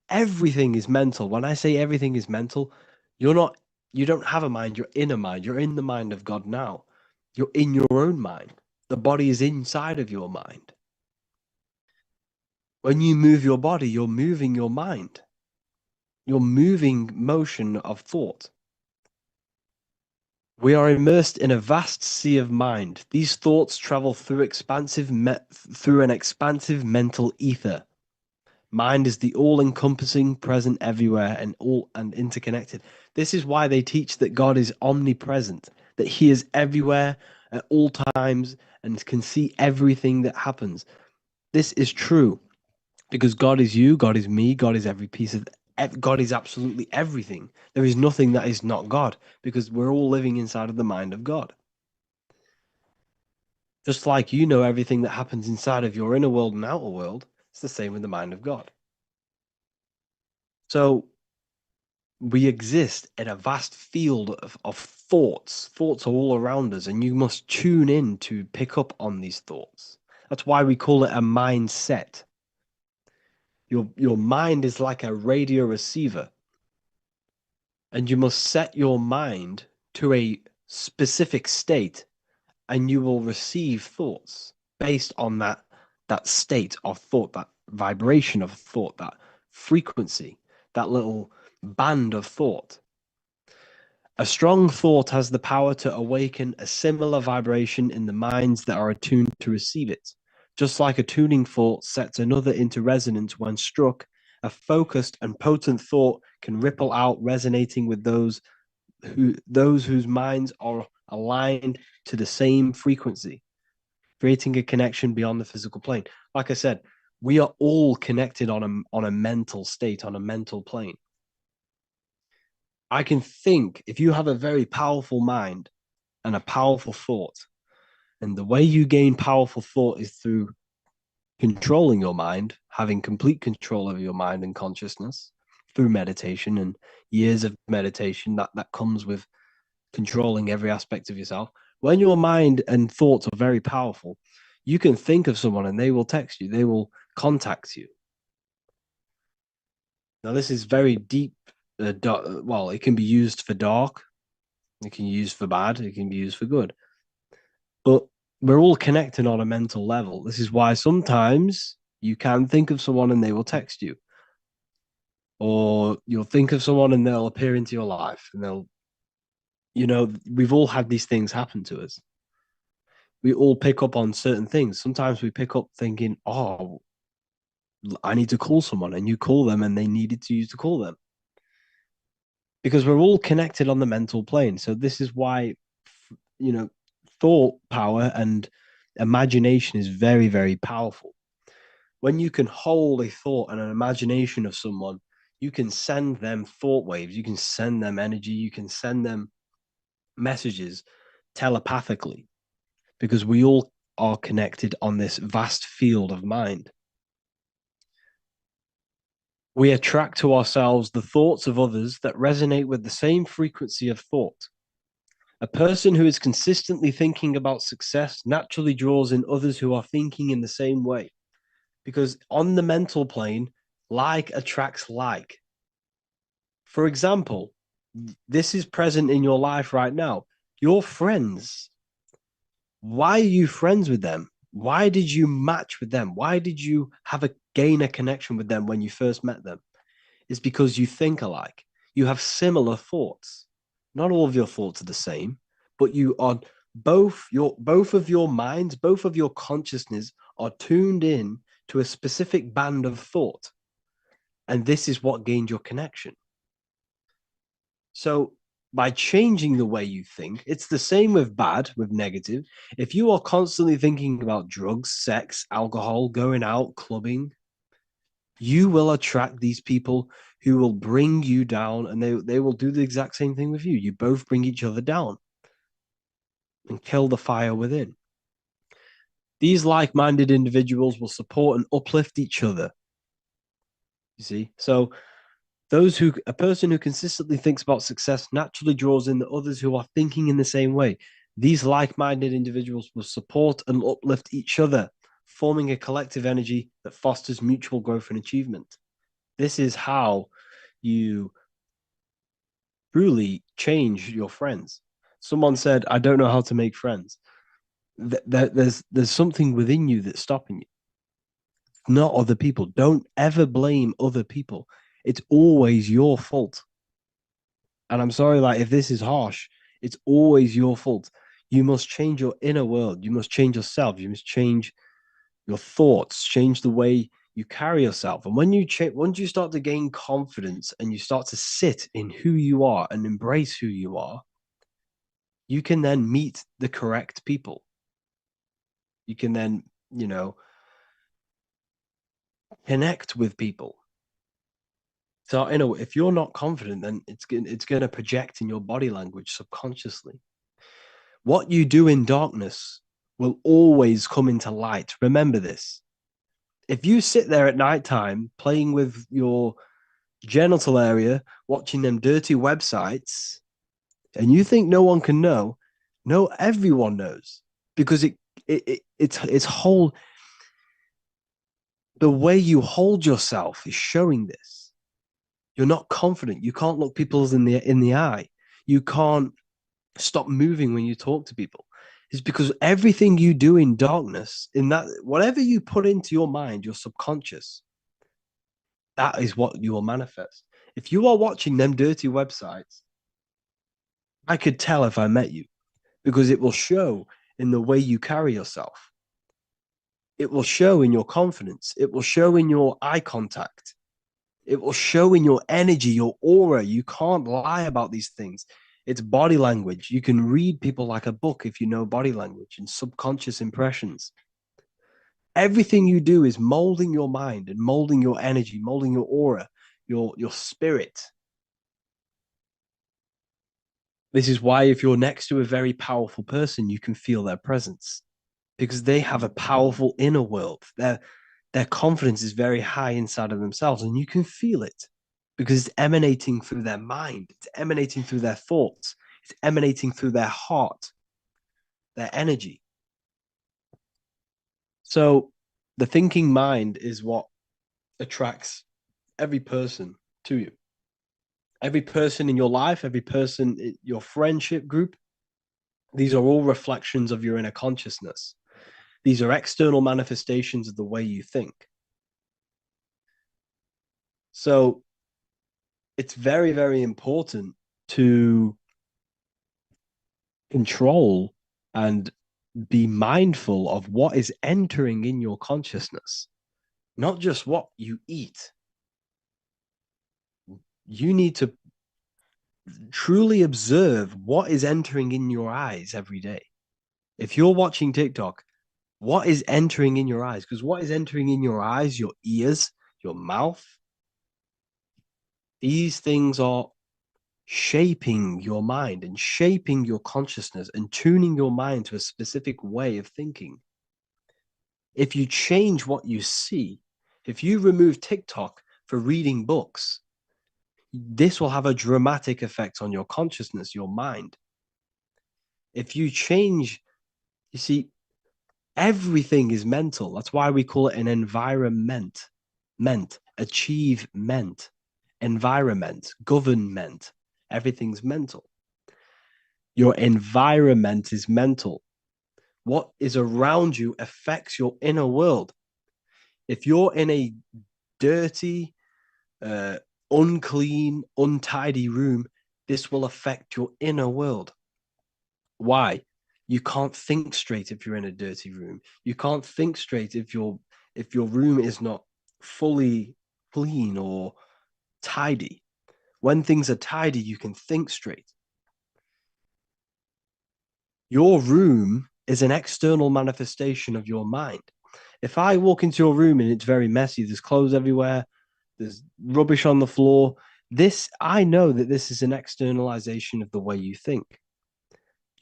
Speaker 1: Everything is mental. When I say everything is mental, you're not, you don't have a mind, you're in a mind. You're in the mind of God now. You're in your own mind. The body is inside of your mind. When you move your body, you're moving your mind. You're moving motion of thought. We are immersed in a vast sea of mind. These thoughts travel through an expansive mental ether. Mind is the all-encompassing, present everywhere, and interconnected. This is why they teach that God is omnipresent, that He is everywhere at all times and can see everything that happens. This is true because God is you, God is me, God is every piece of God is absolutely everything. There is nothing that is not God because we're all living inside of the mind of God. Just like you know everything that happens inside of your inner world and outer world, It's the same with the mind of God. So we exist in a vast field of thoughts. Thoughts are all around us, and you must tune in to pick up on these thoughts. That's why we call it a mindset. Your mind is like a radio receiver, and you must set your mind to a specific state, and you will receive thoughts based on that state of thought, that vibration of thought, that frequency, that little band of thought. A strong thought has the power to awaken a similar vibration in the minds that are attuned to receive it. Just like a tuning fork sets another into resonance when struck, a focused and potent thought can ripple out, resonating with those whose minds are aligned to the same frequency, creating a connection beyond the physical plane. Like I said, we are all connected on a mental state, on a mental plane. I can think if you have a very powerful mind and a powerful thought, and the way you gain powerful thought is through controlling your mind, having complete control over your mind and consciousness through meditation and years of meditation that comes with controlling every aspect of yourself. When your mind and thoughts are very powerful, you can think of someone and they will text you, they will contact you. Now, this is very deep. Well, it can be used for dark, it can be used for bad, it can be used for good. But we're all connected on a mental level. This is why sometimes you can think of someone and they will text you, or you'll think of someone and they'll appear into your life and we've all had these things happen to us. We all pick up on certain things. Sometimes we pick up thinking, oh, I need to call someone, and you call them and they needed to you to call them because we're all connected on the mental plane. So this is why, you know, thought power and imagination is very, very powerful. When you can hold a thought and an imagination of someone, you can send them thought waves, you can send them energy, you can send them messages telepathically because we all are connected on this vast field of mind. We attract to ourselves the thoughts of others that resonate with the same frequency of thought. A person who is consistently thinking about success naturally draws in others who are thinking in the same way. Because on the mental plane, like attracts like. For example, this is present in your life right now. Your friends, why are you friends with them? Why did you match with them? Why did you gain a connection with them when you first met them? It's because you think alike. You have similar thoughts. Not all of your thoughts are the same, but you are both of your minds, both of your consciousness are tuned in to a specific band of thought. And this is what gained your connection. So by changing the way you think, it's the same with bad, with negative. If you are constantly thinking about drugs, sex, alcohol, going out, clubbing, you will attract these people who will bring you down, and they will do the exact same thing with you. You both bring each other down and kill the fire within. These like-minded individuals will support and uplift each other. You see? So a person who consistently thinks about success naturally draws in the others who are thinking in the same way. These like-minded individuals will support and uplift each other, forming a collective energy that fosters mutual growth and achievement. This is how you truly change your friends. Someone said, I don't know how to make friends. There's something within you that's stopping you, not other people. Don't ever blame other people. It's always your fault. And I'm sorry, like, if this is harsh, it's always your fault. You must change your inner world. You must change yourself. You must change your thoughts, change the way you carry yourself. And once you start to gain confidence and you start to sit in who you are and embrace who you are, you can then meet the correct people. You can then, connect with people. So, if you're not confident, then it's going to project in your body language subconsciously. What you do in darkness will always come into light. Remember this. If you sit there at nighttime playing with your genital area, watching them dirty websites, and you think no one can know, no, everyone knows because it's whole the way you hold yourself is showing this. You're not confident. You can't look people in the eye. You can't stop moving when you talk to people. It's because everything you do in darkness, in that whatever you put into your mind, your subconscious, that is what you will manifest. If you are watching them dirty websites, I could tell if I met you because it will show in the way you carry yourself. It will show in your confidence. It will show in your eye contact. It will show in your energy, your aura. You can't lie about these things. It's body language. You can read people like a book if you know body language and subconscious impressions. Everything you do is molding your mind and molding your energy, molding your aura, your spirit. This is why if you're next to a very powerful person, you can feel their presence because they have a powerful inner world. Their confidence is very high inside of themselves, and you can feel it because it's emanating through their mind, it's emanating through their thoughts, it's emanating through their heart, their energy. So the thinking mind is what attracts every person to you. Every person in your life, every person in your friendship group, these are all reflections of your inner consciousness. These are external manifestations of the way you think. So it's very, very important to control and be mindful of what is entering in your consciousness, not just what you eat. You need to truly observe what is entering in your eyes every day. If you're watching TikTok, what is entering in your eyes? Because what is entering in your eyes, your ears, your mouth, these things are shaping your mind and shaping your consciousness and tuning your mind to a specific way of thinking. If you change what you see, if you remove TikTok for reading books, this will have a dramatic effect on your consciousness, your mind. If you change, you see, everything is mental. That's why we call it an environment, achievement, environment, government. Everything's mental. Your environment is mental. What is around you affects your inner world. If you're in a dirty, uh, unclean, untidy room, this will affect your inner world. Why? You can't think straight if you're in a dirty room. You can't think straight if your room is not fully clean or tidy. When things are tidy, you can think straight. Your room is an external manifestation of your mind. If I walk into your room and it's very messy, there's clothes everywhere, there's rubbish on the floor, this I know that this is an externalization of the way you think.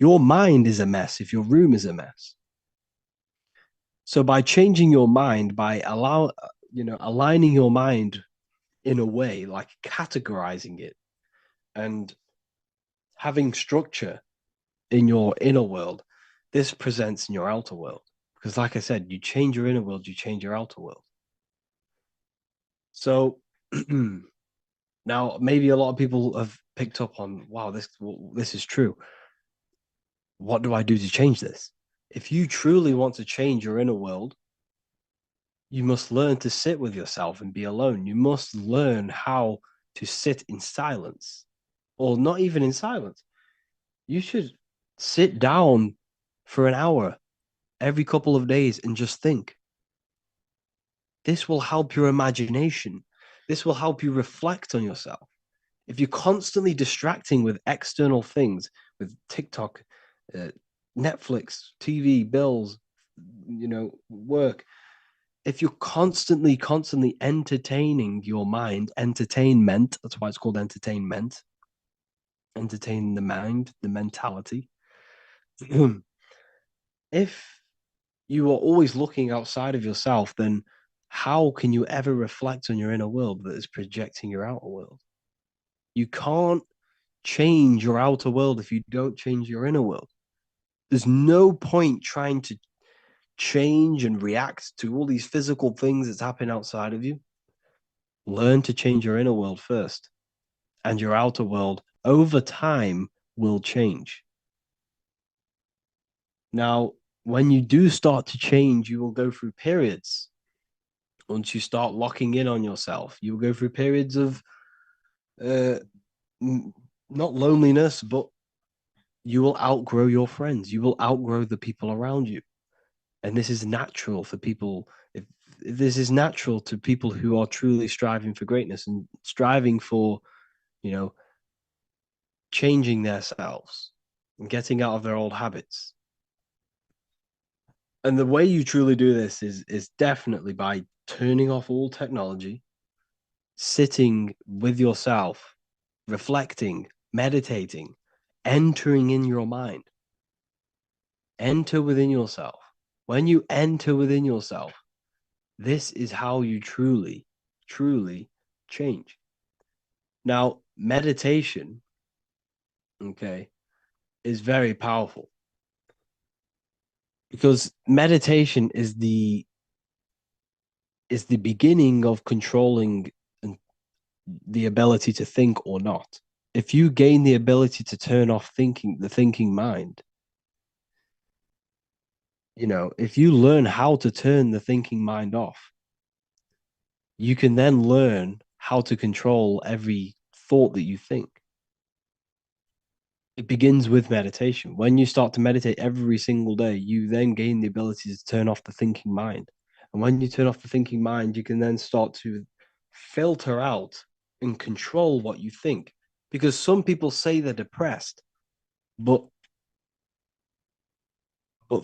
Speaker 1: Your mind is a mess if your room is a mess. So by changing your mind, by aligning your mind in a way, like categorizing it and having structure in your inner world, this presents in your outer world. Because like I said, you change your inner world, you change your outer world. So now maybe a lot of people have picked up on, wow, this is true. What do I do to change this? If you truly want to change your inner world, you must learn to sit with yourself and be alone. You must learn how to sit in silence, or not even in silence. You should sit down for an hour every couple of days and just think. This will help your imagination. This will help you reflect on yourself. If you're constantly distracting with external things, with TikTok, uh, Netflix, TV, bills, work, if you're constantly entertaining your mind, entertainment, that's why it's called entertainment, entertain the mind, the mentality. If you are always looking outside of yourself, then how can you ever reflect on your inner world that is projecting your outer world? You can't change your outer world if you don't change your inner world. There's no point trying to change and react to all these physical things that's happening outside of you. Learn to change your inner world first, and your outer world over time will change. Now, when you do start to change, you will go through periods. Once you start locking in on yourself, you will go through periods of uh, not loneliness, but you will outgrow your friends. You will outgrow the people around you. And this is natural for people. If this is natural to people who are truly striving for greatness and striving for, you know, changing themselves and getting out of their old habits. And the way you truly do this is definitely by turning off all technology, sitting with yourself, reflecting, meditating, entering in your mind. Enter within yourself. When you enter within yourself, this is how you truly, truly change. Now, meditation, okay, is very powerful because meditation is the beginning of controlling the ability to think or not. If you gain the ability to turn off thinking, the thinking mind, if you learn how to turn the thinking mind off, you can then learn how to control every thought that you think. It begins with meditation. When you start to meditate every single day, you then gain the ability to turn off the thinking mind. And when you turn off the thinking mind, you can then start to filter out and control what you think. Because some people say they're depressed, but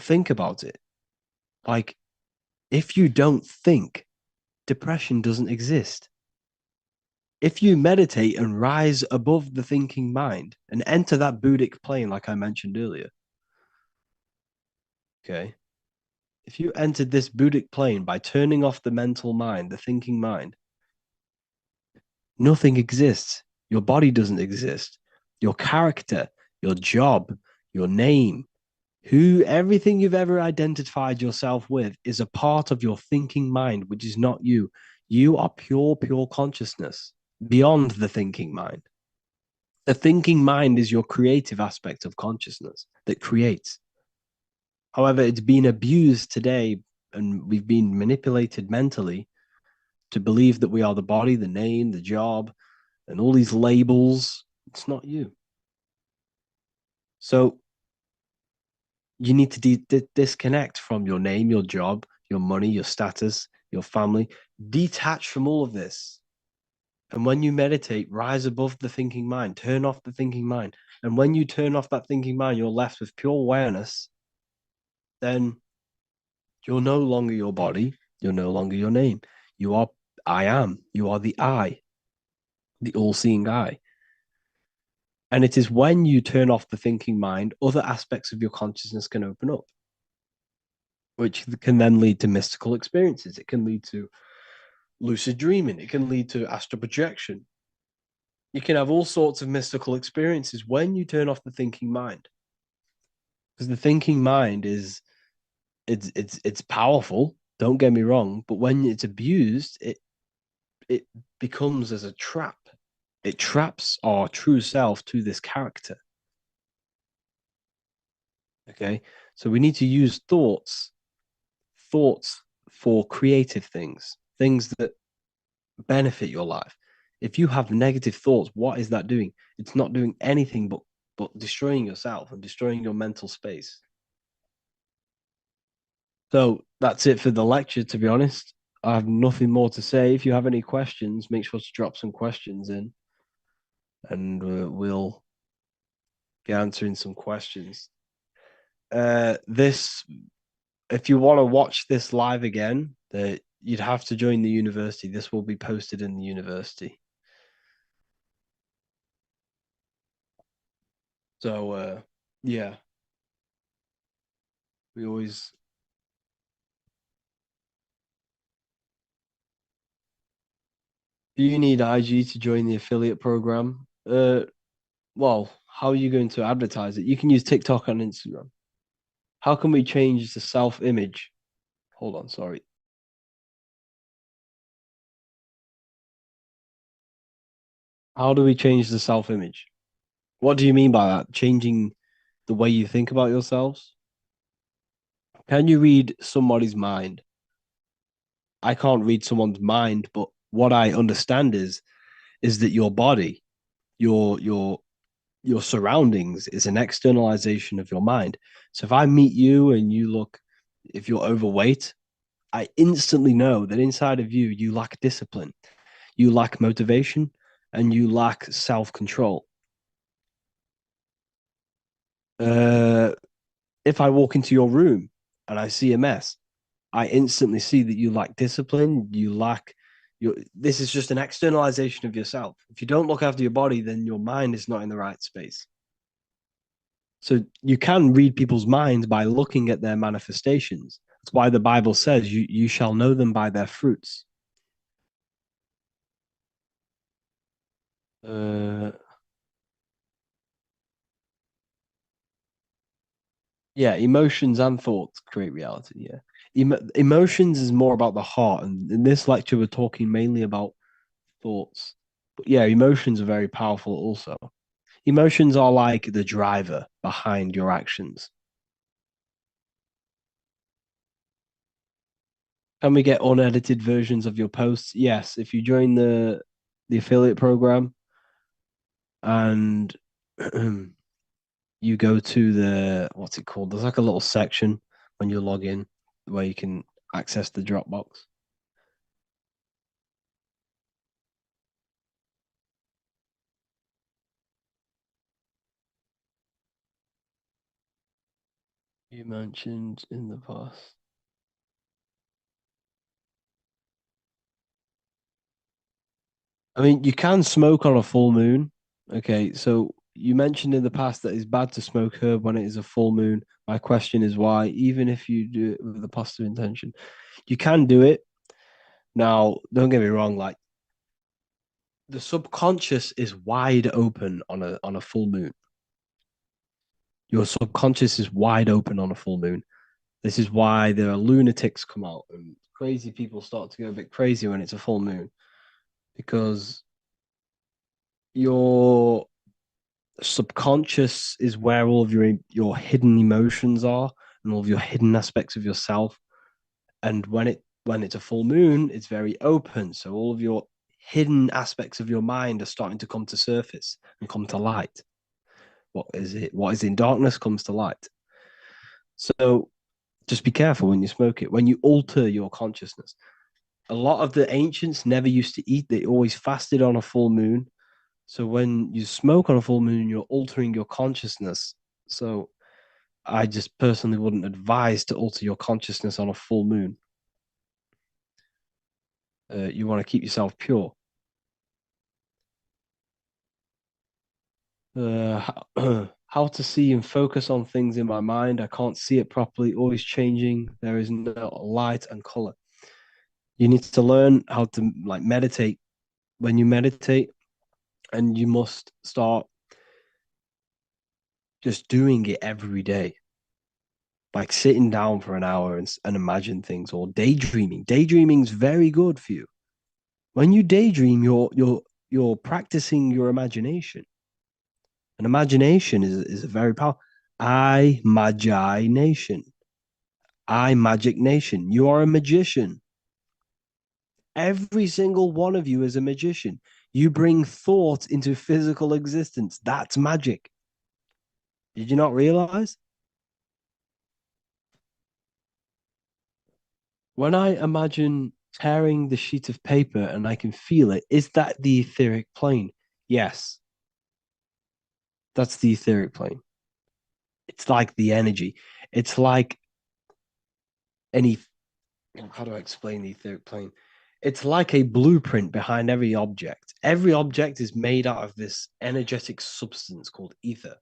Speaker 1: think about it. Like, if you don't think, depression doesn't exist. If you meditate and rise above the thinking mind and enter that Buddhic plane, like I mentioned earlier, okay, if you entered this Buddhic plane by turning off the mental mind, the thinking mind, nothing exists. Your body doesn't exist. Your character, your job, your name, everything you've ever identified yourself with is a part of your thinking mind, which is not you. You are pure, pure consciousness beyond the thinking mind. The thinking mind is your creative aspect of consciousness that creates. However, it's been abused today and we've been manipulated mentally to believe that we are the body, the name, the job, and all these labels. It's not you. So you need to disconnect from your name, your job, your money, your status, your family. Detach from all of this. And when you meditate, rise above the thinking mind, turn off the thinking mind. And when you turn off that thinking mind, you're left with pure awareness. Then you're no longer your body. You're no longer your name. You are I am. You are the I, the all seeing I. And it is when you turn off the thinking mind, other aspects of your consciousness can open up, which can then lead to mystical experiences. It can lead to lucid dreaming. It can lead to astral projection. You can have all sorts of mystical experiences when you turn off the thinking mind. Because the thinking mind it's powerful. Don't get me wrong, but when it's abused, it becomes as a trap. It traps our true self to this character. Okay, so we need to use thoughts for creative things, things that benefit your life. If you have negative thoughts, what is that doing? It's not doing anything but destroying yourself and destroying your mental space. So that's it for the lecture, to be honest. I have nothing more to say. If you have any questions, make sure to drop some questions in and we'll be answering some questions. This, if you want to watch this live again, you'd have to join the university. This will be posted in the university. So, yeah, we always Do you need IG to join the affiliate program? Well, how are you going to advertise it? You can use TikTok and Instagram. How can we change the self-image? Hold on, sorry. How do we change the self-image? What do you mean by that? Changing the way you think about yourselves? Can you read somebody's mind? I can't read someone's mind, but what I understand is that your body, your your your surroundings is an externalization of your mind. So if I meet you and you look, if you're overweight, I instantly know that inside of you, you lack discipline, you lack motivation, and you lack self control. Uh, if I walk into your room and I see a mess, I instantly see that you lack discipline, you lack your this is just an externalization of yourself. If you don't look after your body, then your mind is not in the right space. So you can read people's minds by looking at their manifestations. That's why the Bible says you shall know them by their fruits. Uh, yeah, emotions and thoughts create reality. Yeah, emotions is more about the heart, and in this lecture we're talking mainly about thoughts. But yeah, emotions are very powerful also. Emotions are like the driver behind your actions. Can we get unedited versions of your posts? Yes, if you join the affiliate program and you go to the what's it called? There's like a little section when you log in where you can access the Dropbox. You mentioned in the past. I mean, you can smoke on a full moon. Okay, so you mentioned in the past that it's bad to smoke herb when it is a full moon. My question is why, even if you do it with a positive intention, you can do it. Now, don't get me wrong, like the subconscious is wide open on a full moon. Your subconscious is wide open on a full moon. This is why there are lunatics come out and crazy people start to go a bit crazy when it's a full moon because your subconscious is where all of your hidden emotions are and all of your hidden aspects of yourself. And when it's a full moon, it's very open. So all of your hidden aspects of your mind are starting to come to surface and come to light. What is it? What is in darkness comes to light. So just be careful when you smoke it. When you alter your consciousness, a lot of the ancients never used to eat. They always fasted on a full moon. So when you smoke on a full moon, you're altering your consciousness. So I just personally wouldn't advise to alter your consciousness on a full moon. You want to keep yourself pure. How to see and focus on things in my mind. I can't see it properly, always changing. There is no light and color. You need to learn how to like meditate. When you meditate, and you must start just doing it every day, like sitting down for an hour and imagine things or daydreaming. Daydreaming is very good for you. When you daydream, you're practicing your imagination. And imagination is a very powerful. I magi nation. I magic nation. You are a magician. Every single one of you is a magician. You bring thought into physical existence. That's magic. Did you not realize? When I imagine tearing the sheet of paper and I can feel it, is that the etheric plane? Yes, that's the etheric plane. It's like the energy. It's like any, how do I explain the etheric plane? It's like a blueprint behind every object. Every object is made out of this energetic substance called ether.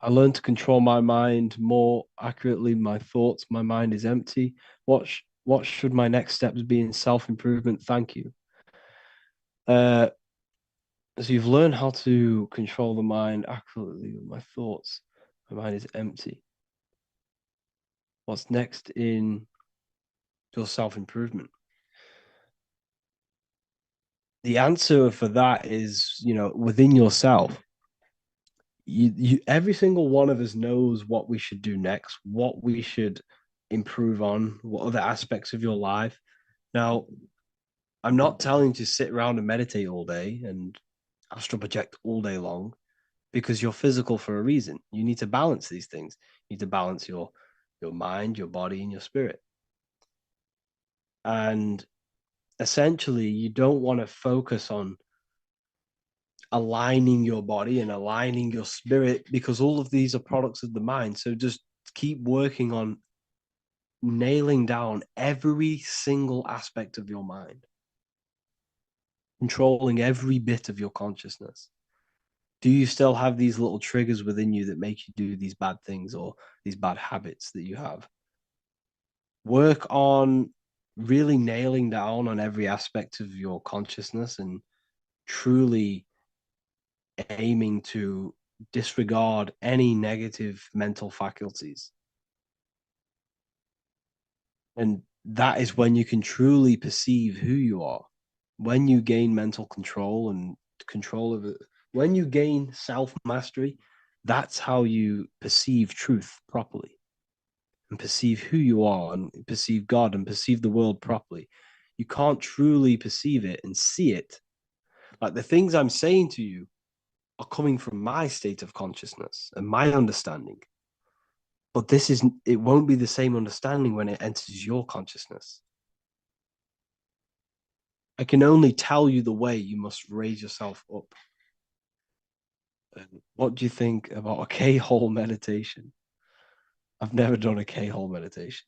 Speaker 1: I learned to control my mind more accurately, my thoughts. My mind is empty. Watch. What should my next steps be in self-improvement? Thank you. Uh, so you've learned how to control the mind accurately with my thoughts. My mind is empty. What's next in your self-improvement? The answer for that is, within yourself. Every single one of us knows what we should do next, what we should improve on, what other aspects of your life. Now, I'm not telling you to sit around and meditate all day and astral project all day long because you're physical for a reason. You need to balance these things. You need to balance your mind, your body, and your spirit. And essentially, you don't want to focus on aligning your body and aligning your spirit because all of these are products of the mind. So just keep working on nailing down every single aspect of your mind, controlling every bit of your consciousness. Do you still have these little triggers within you that make you do these bad things or these bad habits that you have? Work on really nailing down on every aspect of your consciousness and truly aiming to disregard any negative mental faculties. And that is when you can truly perceive who you are. When you gain mental control and control of it, when you gain self mastery, that's how you perceive truth properly and perceive who you are and perceive God and perceive the world properly. You can't truly perceive it and see it. Like the things I'm saying to you are coming from my state of consciousness and my understanding. But it won't be the same understanding when it enters your consciousness. I can only tell you the way you must raise yourself up. And what do you think about a K-hole meditation? I've never done a K-hole meditation.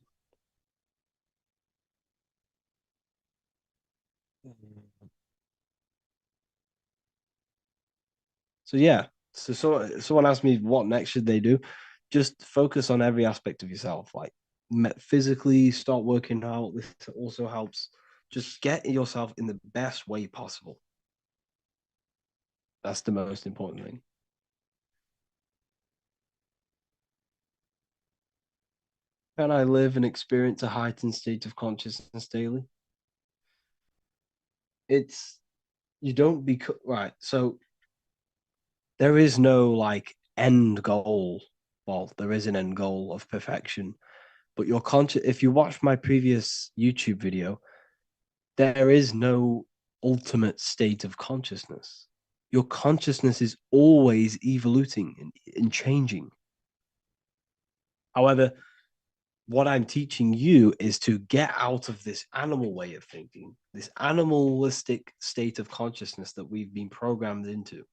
Speaker 1: So yeah, someone asked me what next should they do. Just focus on every aspect of yourself, like physically start working out. This also helps. Just get yourself in the best way possible. That's the most important thing. Can I live and experience a heightened state of consciousness daily? It's you don't be right. So there is no like end goal. Well, there is an end goal of perfection, but your conscious. If you watch my previous YouTube video, there is no ultimate state of consciousness. Your consciousness is always evoluting and changing. However, what I'm teaching you is to get out of this animal way of thinking, this animalistic state of consciousness that we've been programmed into.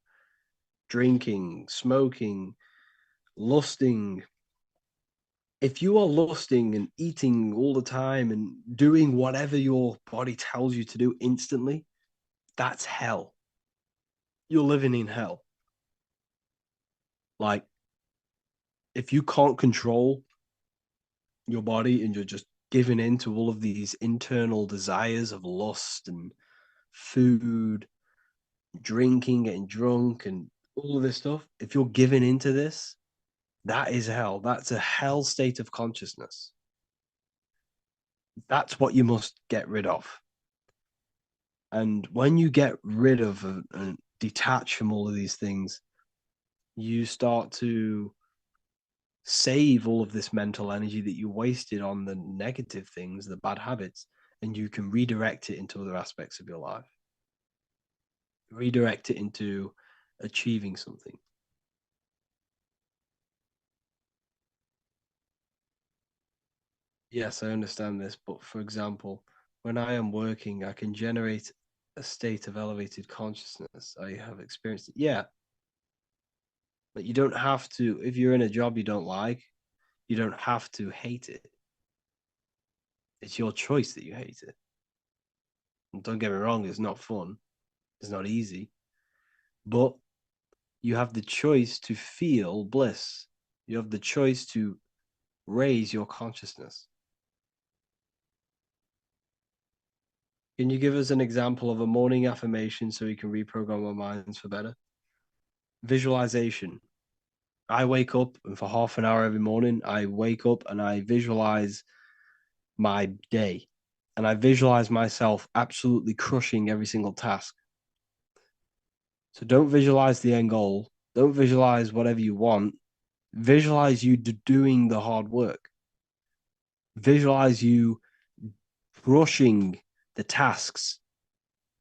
Speaker 1: Drinking, smoking, lusting. If you are lusting and eating all the time and doing whatever your body tells you to do instantly, that's hell. You're living in hell. Like, if you can't control your body and you're just giving in to all of these internal desires of lust and food, drinking, getting drunk, and all of this stuff, if you're giving into this, that is hell. That's a hell state of consciousness. That's what you must get rid of. And when you get rid of and detach from all of these things, you start to save all of this mental energy that you wasted on the negative things, the bad habits, and you can redirect it into other aspects of your life. Redirect it into achieving something. Yes, I understand this, but for example, when I am working, I can generate a state of elevated consciousness. I have experienced it. Yeah, but you don't have to, if you're in a job you don't like, you don't have to hate it. It's your choice that you hate it. And don't get me wrong, it's not fun, it's not easy, but you have the choice to feel bliss. You have the choice to raise your consciousness. Can you give us an example of a morning affirmation so we can reprogram our minds for better? Visualization. I wake up and for half an hour every morning, I wake up and I visualize my day and I visualize myself absolutely crushing every single task. So don't visualize the end goal. Don't visualize whatever you want. Visualize you doing the hard work. Visualize you crushing the tasks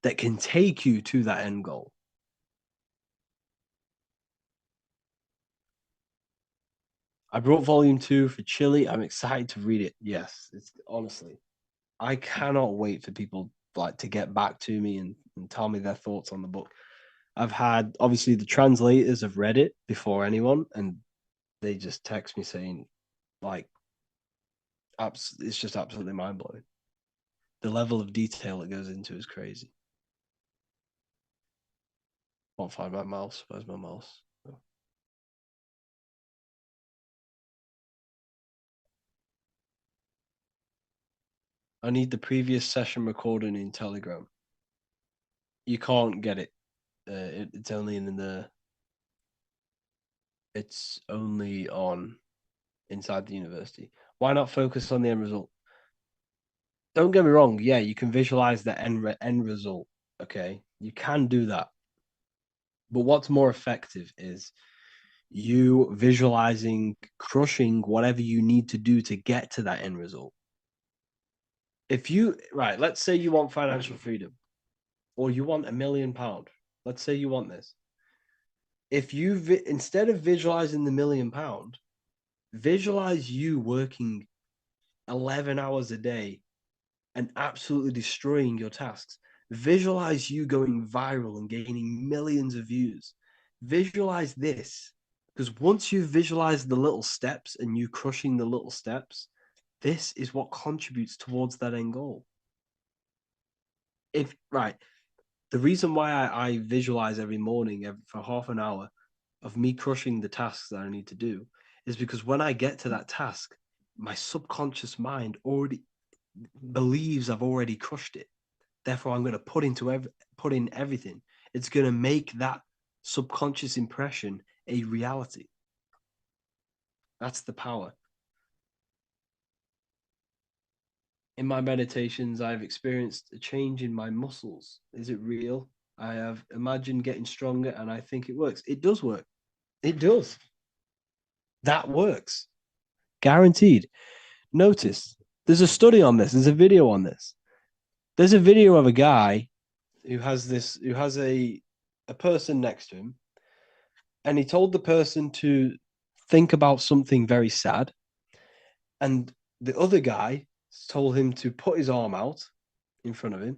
Speaker 1: that can take you to that end goal. I brought volume 2 for Chile. I'm excited to read it. Yes, it's honestly, I cannot wait for people like to get back to me and tell me their thoughts on the book. I've had obviously the translators have read it before anyone, and they just text me saying, like, it's just absolutely mind blowing. The level of detail it goes into is crazy. Can't find my mouse. Where's my mouse? Oh. I need the previous session recording in Telegram. You can't get it. It's only in the. It's only on inside the university. Why not focus on the end result? Don't get me wrong. Yeah, you can visualize the end result. Okay, you can do that. But what's more effective is you visualizing crushing whatever you need to do to get to that end result. If you, right, let's say you want financial freedom or you want £1 million. Let's say you want this. If you, instead of visualizing the £1 million, visualize you working 11 hours a day and absolutely destroying your tasks. Visualize you going viral and gaining millions of views. Visualize this, because once you visualize the little steps and you crushing the little steps, this is what contributes towards that end goal. If right, the reason why I visualize every morning for half an hour of me crushing the tasks that I need to do is because when I get to that task, my subconscious mind already believes I've already crushed it. Therefore, I'm going to put in everything. It's going to make that subconscious impression a reality. That's the power. In my meditations, I've experienced a change in my muscles. Is it real? I have imagined getting stronger, and I think it works. It does work. It does. That works. Guaranteed. Notice there's a study on this. There's a video on this. There's a video of a guy who has a person next to him, and he told the person to think about something very sad, and the other guy told him to put his arm out in front of him.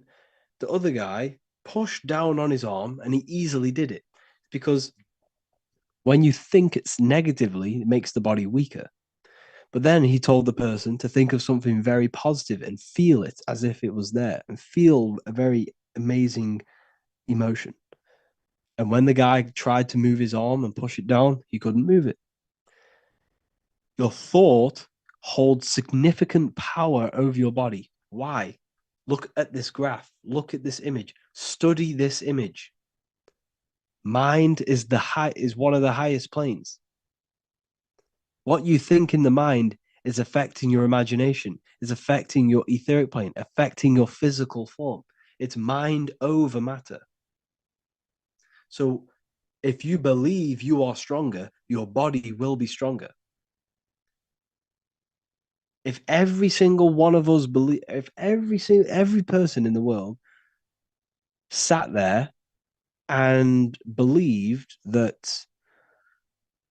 Speaker 1: The other guy pushed down on his arm, and he easily did it because when you think it's negatively, it makes the body weaker. But then he told the person to think of something very positive and feel it as if it was there and feel a very amazing emotion. And when the guy tried to move his arm and push it down, he couldn't move it. Your thought holds significant power over your body. Why? Look at this graph. Look at this image. Study this image. Mind is one of the highest planes. What you think in the mind is affecting your imagination, is affecting your etheric plane, affecting your physical form. It's mind over matter. So if you believe you are stronger, your body will be stronger. If every single one of us believe, if every person in the world sat there and believed that,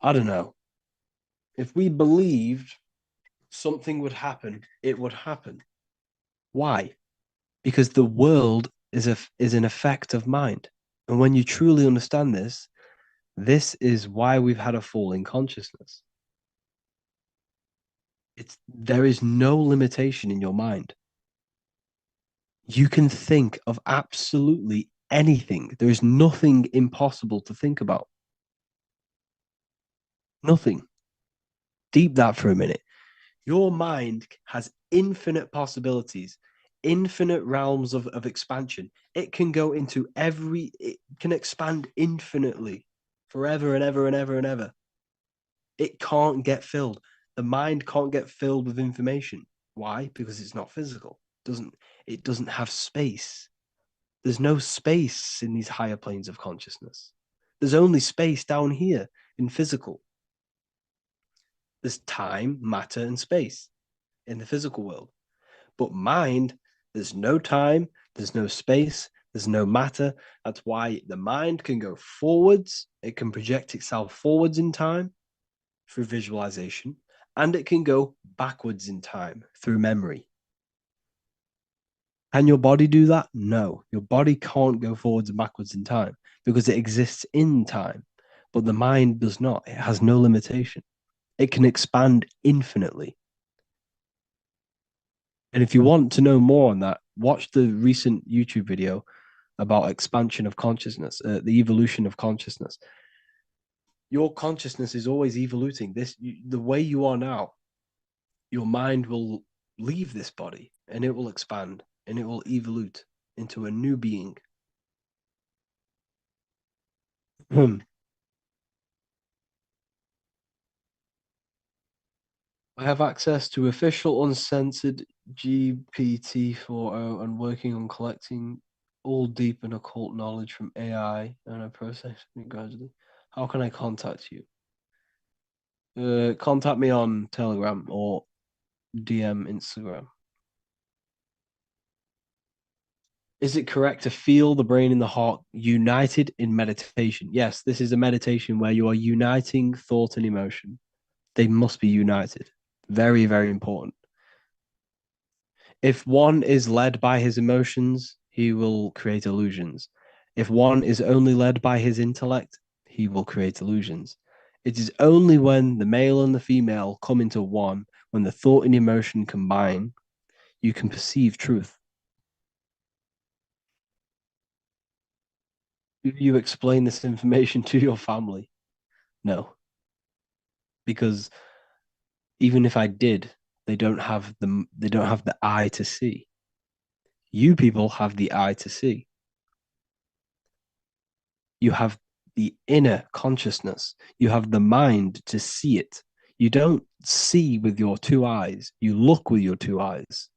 Speaker 1: I don't know, if we believed something would happen, it would happen. Why? Because the world is an effect of mind. And when you truly understand this, this is why we've had a fall in consciousness. There is no limitation in your mind. You can think of absolutely anything. There is nothing impossible to think about. Nothing. Deep that for a minute. Your mind has infinite possibilities, infinite realms of expansion. It can go into it can expand infinitely forever and ever and ever and ever. It can't get filled. The mind can't get filled with information. Why? Because it's not physical. It doesn't have space. There's no space in these higher planes of consciousness. There's only space down here in physical. There's time, matter, and space in the physical world. But mind, there's no time, there's no space, there's no matter. That's why the mind can go forwards, it can project itself forwards in time through visualization, and it can go backwards in time through memory. Can your body do that? No, your body can't go forwards and backwards in time because it exists in time. But the mind does not, it has no limitation. It can expand infinitely. And if you want to know more on that, watch the recent YouTube video about expansion of consciousness, the evolution of consciousness. Your consciousness is always evoluting. The way you are now, your mind will leave this body and it will expand and it will evolute into a new being. I have access to official uncensored GPT-4o and working on collecting all deep and occult knowledge from AI and I process it gradually. How can I contact you? Contact me on Telegram or DM Instagram. Is it correct to feel the brain and the heart united in meditation? Yes, this is a meditation where you are uniting thought and emotion. They must be united. Very, very important. If one is led by his emotions, he will create illusions. If one is only led by his intellect, he will create illusions. It is only when the male and the female come into one, when the thought and emotion combine, you can perceive truth. Do you explain this information to your family? No, because even if I did, they don't have the eye to see. You people have the eye to see. You have the inner consciousness. You have the mind to see it. You don't see with your two eyes. You look with your two eyes.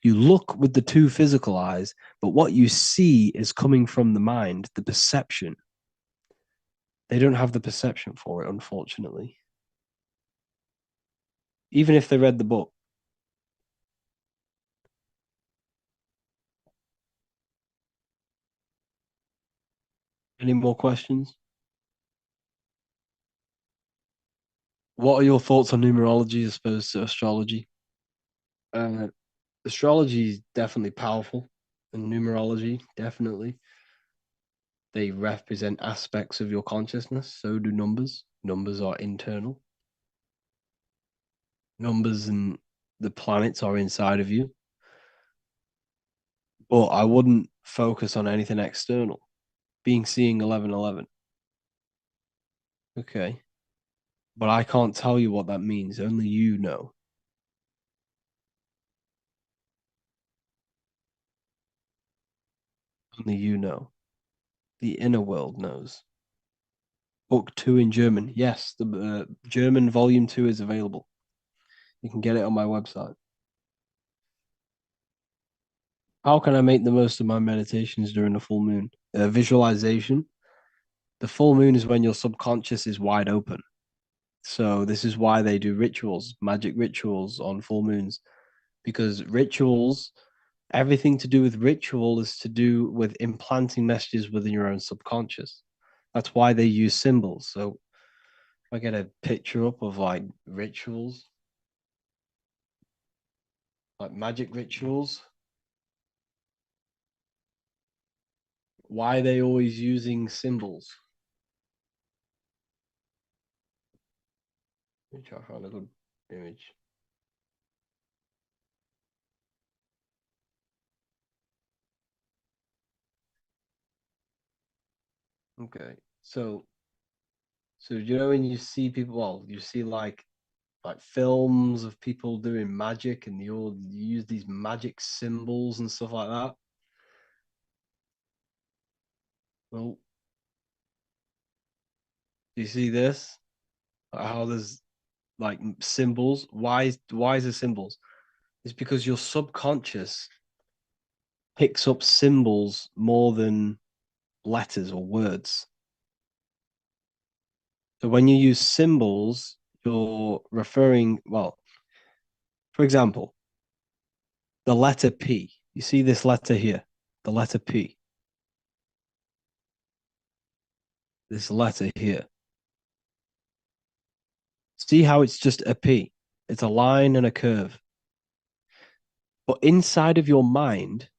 Speaker 1: You look with the two physical eyes, but what you see is coming from the mind, the perception. They don't have the perception for it, unfortunately. Even if they read the book. Any more questions? What are your thoughts on numerology as opposed to astrology? Uh, Astrology is definitely powerful, and numerology definitely. They represent aspects of your consciousness. So do numbers. Numbers are internal. Numbers and the planets are inside of you. But I wouldn't focus on anything external. Being seeing 1111. Okay. But I can't tell you what that means. Only you know. Only you know. The inner world knows. Book two in German. Yes, the German volume two is available. You can get it on my website. How can I make the most of my meditations during the full moon? Visualization. The full moon is when your subconscious is wide open. So this is why they do rituals, magic rituals on full moons, because rituals, everything to do with ritual is to do with implanting messages within your own subconscious. That's why they use symbols. So if I get a picture up of like rituals, like magic rituals, why are they always using symbols? Let me try to find a good image. Okay. So you know when you see people, well, you see like like films of people doing magic and they all use these magic symbols and stuff like that. Well, do you see this? How there's like symbols. Why is there symbols? It's because your subconscious picks up symbols more than letters or words. So when you use symbols, you're referring, well, for example, the letter P. You see this letter here, the letter P, this letter here. See how it's just a P? It's a line and a curve. But inside of your mind,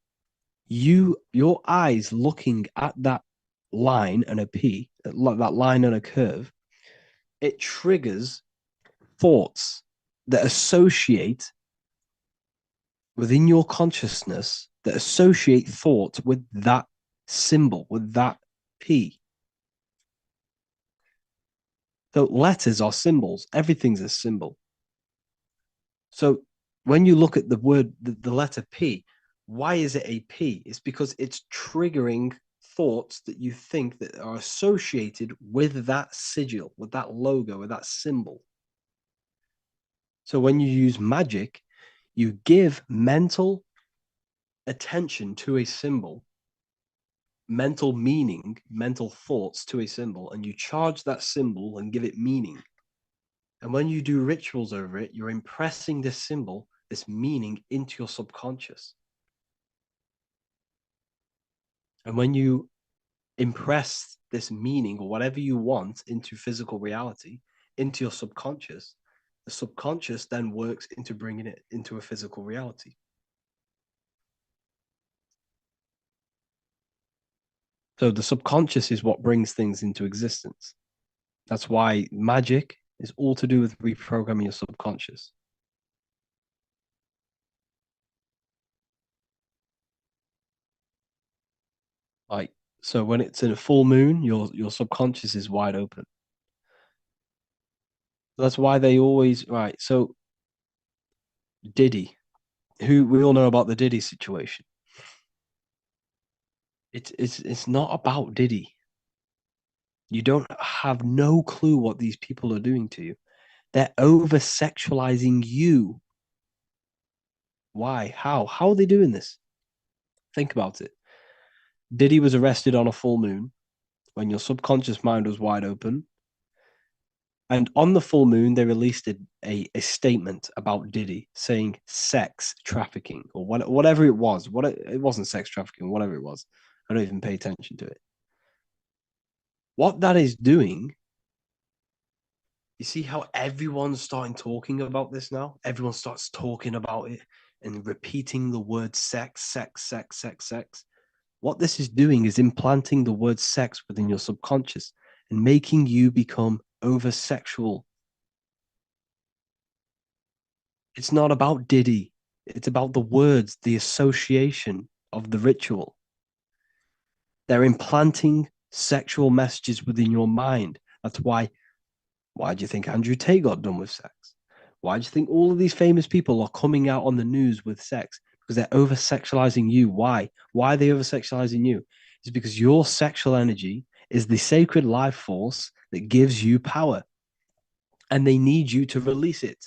Speaker 1: your eyes looking at that line and a P, like that line and a curve, it triggers thoughts that associate within your consciousness that associate thought with that symbol, with that P. So letters are symbols. Everything's a symbol. So when you look at the word, the letter P, why is it a P? It's because it's triggering thoughts that you think that are associated with that sigil, with that logo, with that symbol. So when you use magic, you give mental attention to a symbol, mental meaning, mental thoughts to a symbol, and you charge that symbol and give it meaning. And when you do rituals over it, you're impressing this symbol, this meaning into your subconscious. And when you impress this meaning or whatever you want into physical reality, into your subconscious, the subconscious then works into bringing it into a physical reality. So the subconscious is what brings things into existence. That's why magic is all to do with reprogramming your subconscious. Like, so when it's in a full moon, your subconscious is wide open. That's why they always right. So Diddy, who we all know about the Diddy situation. It's not about Diddy. You don't have no clue what these people are doing to you. They're over sexualizing you. Why? How? How are they doing this? Think about it. Diddy was arrested on a full moon when your subconscious mind was wide open. And on the full moon, they released a statement about Diddy saying sex trafficking or whatever it was. It wasn't sex trafficking, whatever it was. I don't even pay attention to it. What that is doing, you see how everyone's starting talking about this now? Everyone starts talking about it and repeating the word sex, sex, sex, sex, sex. What this is doing is implanting the word sex within your subconscious and making you become over sexual. It's not about Diddy. It's about the words, the association of the ritual. They're implanting sexual messages within your mind. That's why do you think Andrew Tate got done with sex? Why do you think all of these famous people are coming out on the news with sex? Because they're over sexualizing you. Why? Why are they over sexualizing you? It's because your sexual energy is the sacred life force that gives you power. And they need you to release it.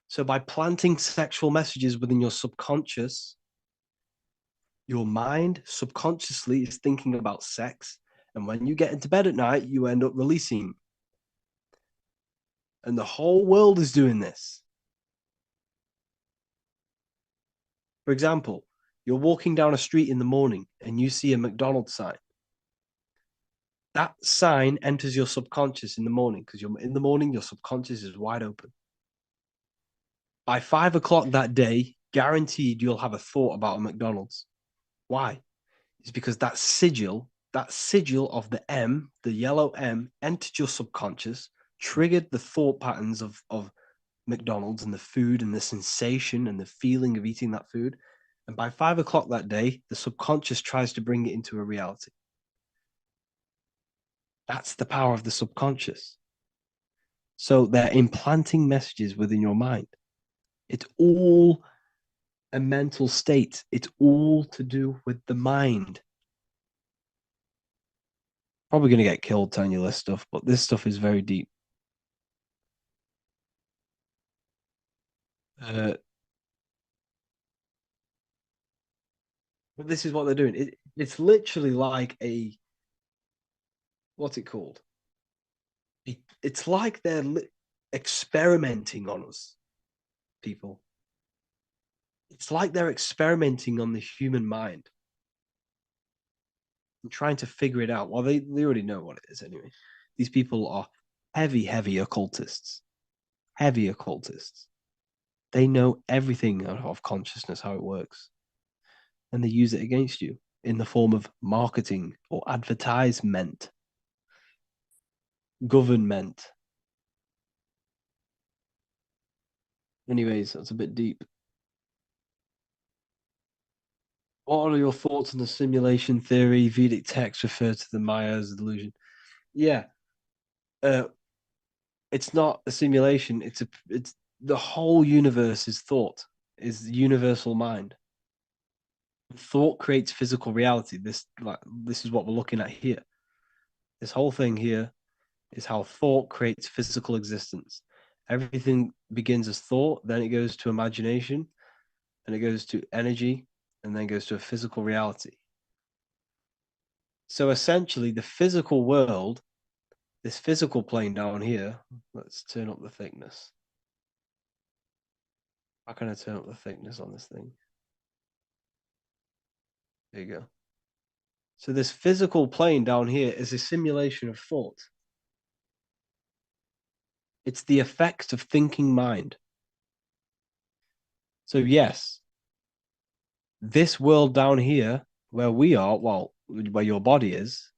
Speaker 1: So by planting sexual messages within your subconscious, your mind subconsciously is thinking about sex. And when you get into bed at night, you end up releasing. And the whole world is doing this. For example, you're walking down a street in the morning and you see a McDonald's sign. That sign enters your subconscious in the morning because you're in the morning, your subconscious is wide open. By 5 o'clock that day, guaranteed you'll have a thought about a McDonald's. Why? It's because that sigil of the M, the yellow M, entered your subconscious, triggered the thought patterns of McDonald's and the food and the sensation and the feeling of eating that food. And by 5 o'clock that day, the subconscious tries to bring it into a reality. That's the power of the subconscious. So they're implanting messages within your mind. It's all a mental state. It's all to do with the mind. Probably going to get killed telling you this stuff, but this stuff is very deep. Uh, but this is what they're doing. It's literally like what's it called? It's like they're experimenting on us, people. It's like they're experimenting on the human mind and trying to figure it out. Well, they already know what it is anyway. These people are heavy occultists. Heavy occultists. They know everything of consciousness, how it works, and they use it against you in the form of marketing or advertisement, government. Anyways, that's a bit deep. What are your thoughts on the simulation theory? Vedic texts refer to the Maya as a delusion. Yeah, uh, it's not a simulation. It's the whole universe is thought, is universal mind. Thought creates physical reality. This is what we're looking at here. This whole thing here is how thought creates physical existence. Everything begins as thought, then it goes to imagination, then it goes to energy, and then goes to a physical reality. So essentially, the physical world, this physical plane down here, let's turn up the thickness. How can I turn up the thickness on this thing? There you go. So this physical plane down here is a simulation of thought. It's the effects of thinking mind. So yes, this world down here, where we are, well, where your body is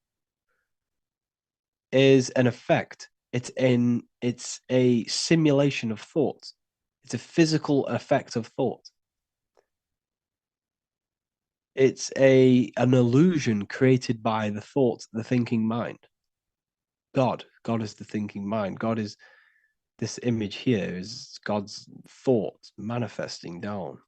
Speaker 1: an effect. It's a simulation of thought. It's a physical effect of thought. It's an illusion created by the thought, the thinking mind. God is the thinking mind. God is this image here is God's thought manifesting down.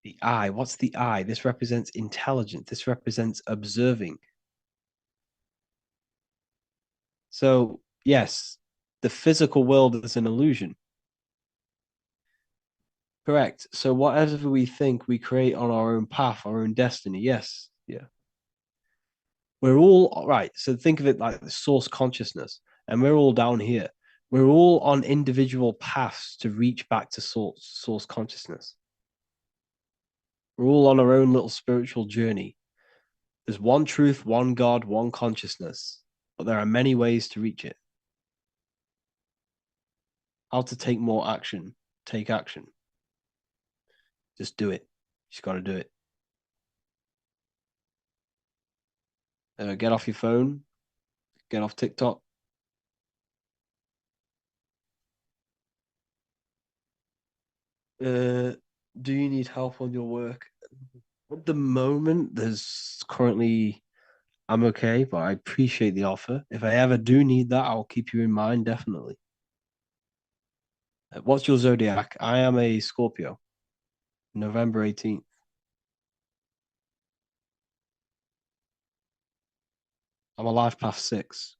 Speaker 1: The eye, what's the eye? This represents intelligence. This represents observing. So, yes, the physical world is an illusion. Correct. So, whatever we think, we create on our own path, our own destiny. Yes. Yeah. We're all right. So, think of it like the source consciousness, and we're all down here. We're all on individual paths to reach back to source consciousness. We're all on our own little spiritual journey. There's one truth, one God, one consciousness, but there are many ways to reach it. How to take more action? Take action. Just do it. You just got to do it. Get off your phone. Get off TikTok. Uh, do you need help on your work? At the moment, there's currently I'm okay, but I appreciate the offer. If I ever do need that, I'll keep you in mind, definitely. What's your zodiac? I am a Scorpio, November 18th. I'm a life path 6.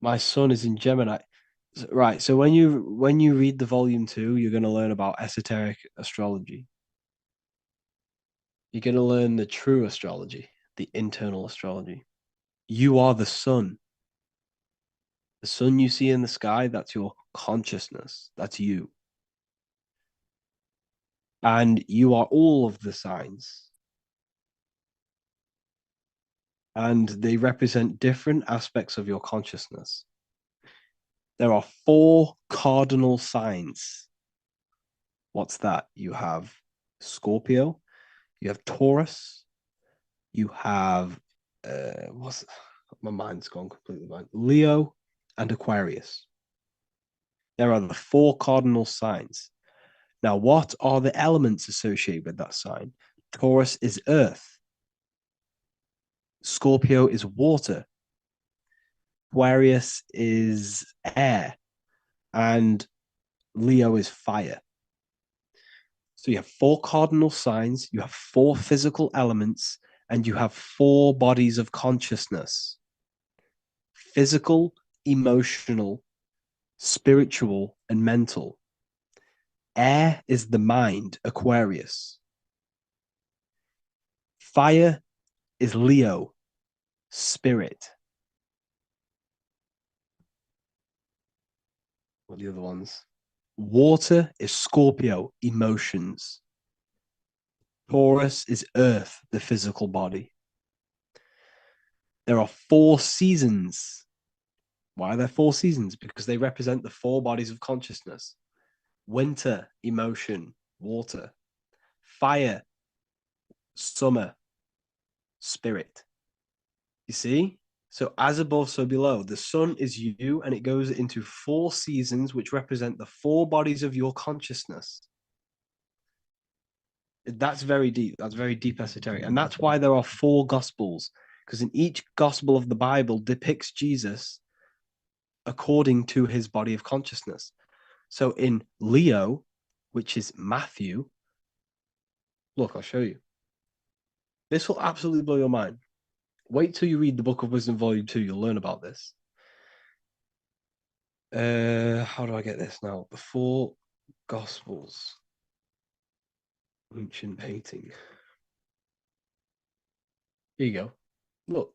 Speaker 1: My sun is in Gemini. Right. So when you read the volume 2, you're going to learn about esoteric astrology. You're going to learn the true astrology, the internal astrology. You are the sun. The sun you see in the sky, that's your consciousness. That's you. And you are all of the signs. And they represent different aspects of your consciousness. There are 4 cardinal signs. What's that? You have Scorpio, you have Taurus, you have what's my mind's gone completely blank. Leo and Aquarius. There are the 4 cardinal signs. Now, what are the elements associated with that sign? Taurus is earth. Scorpio is water. Aquarius is air. And Leo is fire. So you have four cardinal signs, you have four physical elements, and you have four bodies of consciousness: physical, emotional, spiritual, and mental. Air is the mind, Aquarius. Fire is Leo, spirit. What are the other ones? Water is Scorpio, emotions. Taurus is earth, the physical body. There are four seasons. Why are there four seasons? Because they represent the four bodies of consciousness: winter, emotion, water; fire, summer, spirit. You see? So, as above, so below. The sun is you, and it goes into four seasons, which represent the four bodies of your consciousness. That's very deep. That's very deep esoteric. And that's why there are four gospels, because in each gospel of the Bible depicts Jesus according to his body of consciousness. So in Leo, which is Matthew, look, I'll show you. This will absolutely blow your mind. Wait till you read the Book of Wisdom, Volume 2. You'll learn about this. How do I get this now? The four Gospels. Ancient painting. Here you go. Look.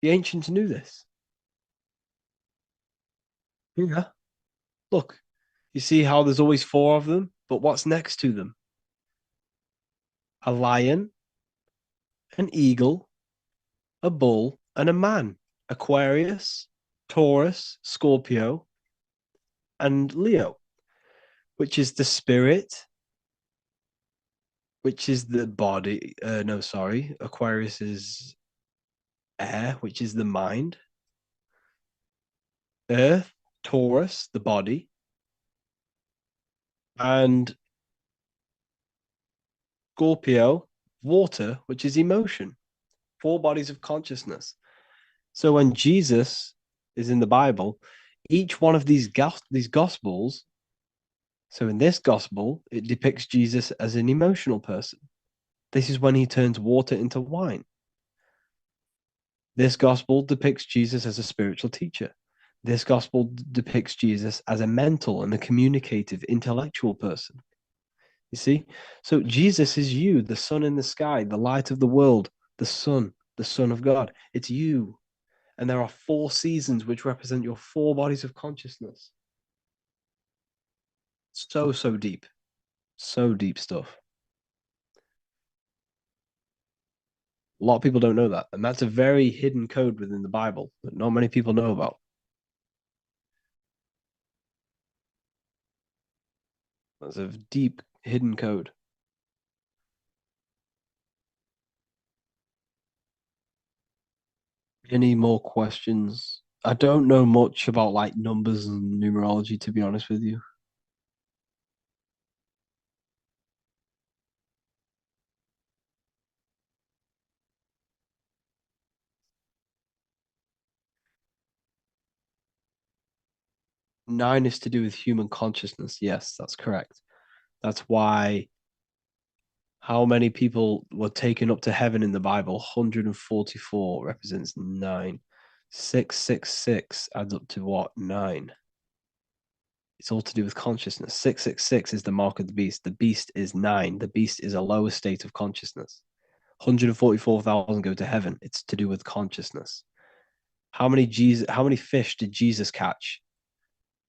Speaker 1: The ancients knew this. Yeah. Look. You see how there's always four of them? But what's next to them? A lion, an eagle, a bull, and a man. Aquarius, Taurus, Scorpio, and Leo, which is the spirit, which is the body. No, sorry. Aquarius is air, which is the mind. Earth, Taurus, the body. And Scorpio, water, which is emotion. Four bodies of consciousness. So when Jesus is in the Bible, each one of these gospels, so in this gospel, it depicts Jesus as an emotional person. This is when he turns water into wine. This gospel depicts Jesus as a spiritual teacher. This gospel depicts Jesus as a mental and a communicative, intellectual person. You see? So Jesus is you, the sun in the sky, the light of the world, the Son of God. It's you. And there are four seasons which represent your four bodies of consciousness. So, so deep. So deep stuff. A lot of people don't know that. And that's a very hidden code within the Bible that not many people know about. That's a deep hidden code. Any more questions? I don't know much about like numbers and numerology, to be honest with you. Nine is to do with human consciousness. Yes, that's correct. That's why how many people were taken up to heaven in the Bible? 144 represents nine. 666 adds up to what? Nine. It's all to do with consciousness. 666 is the mark of the beast. The beast is nine. The beast is a lower state of consciousness. 144,000 go to heaven. It's to do with consciousness. How many fish did Jesus catch?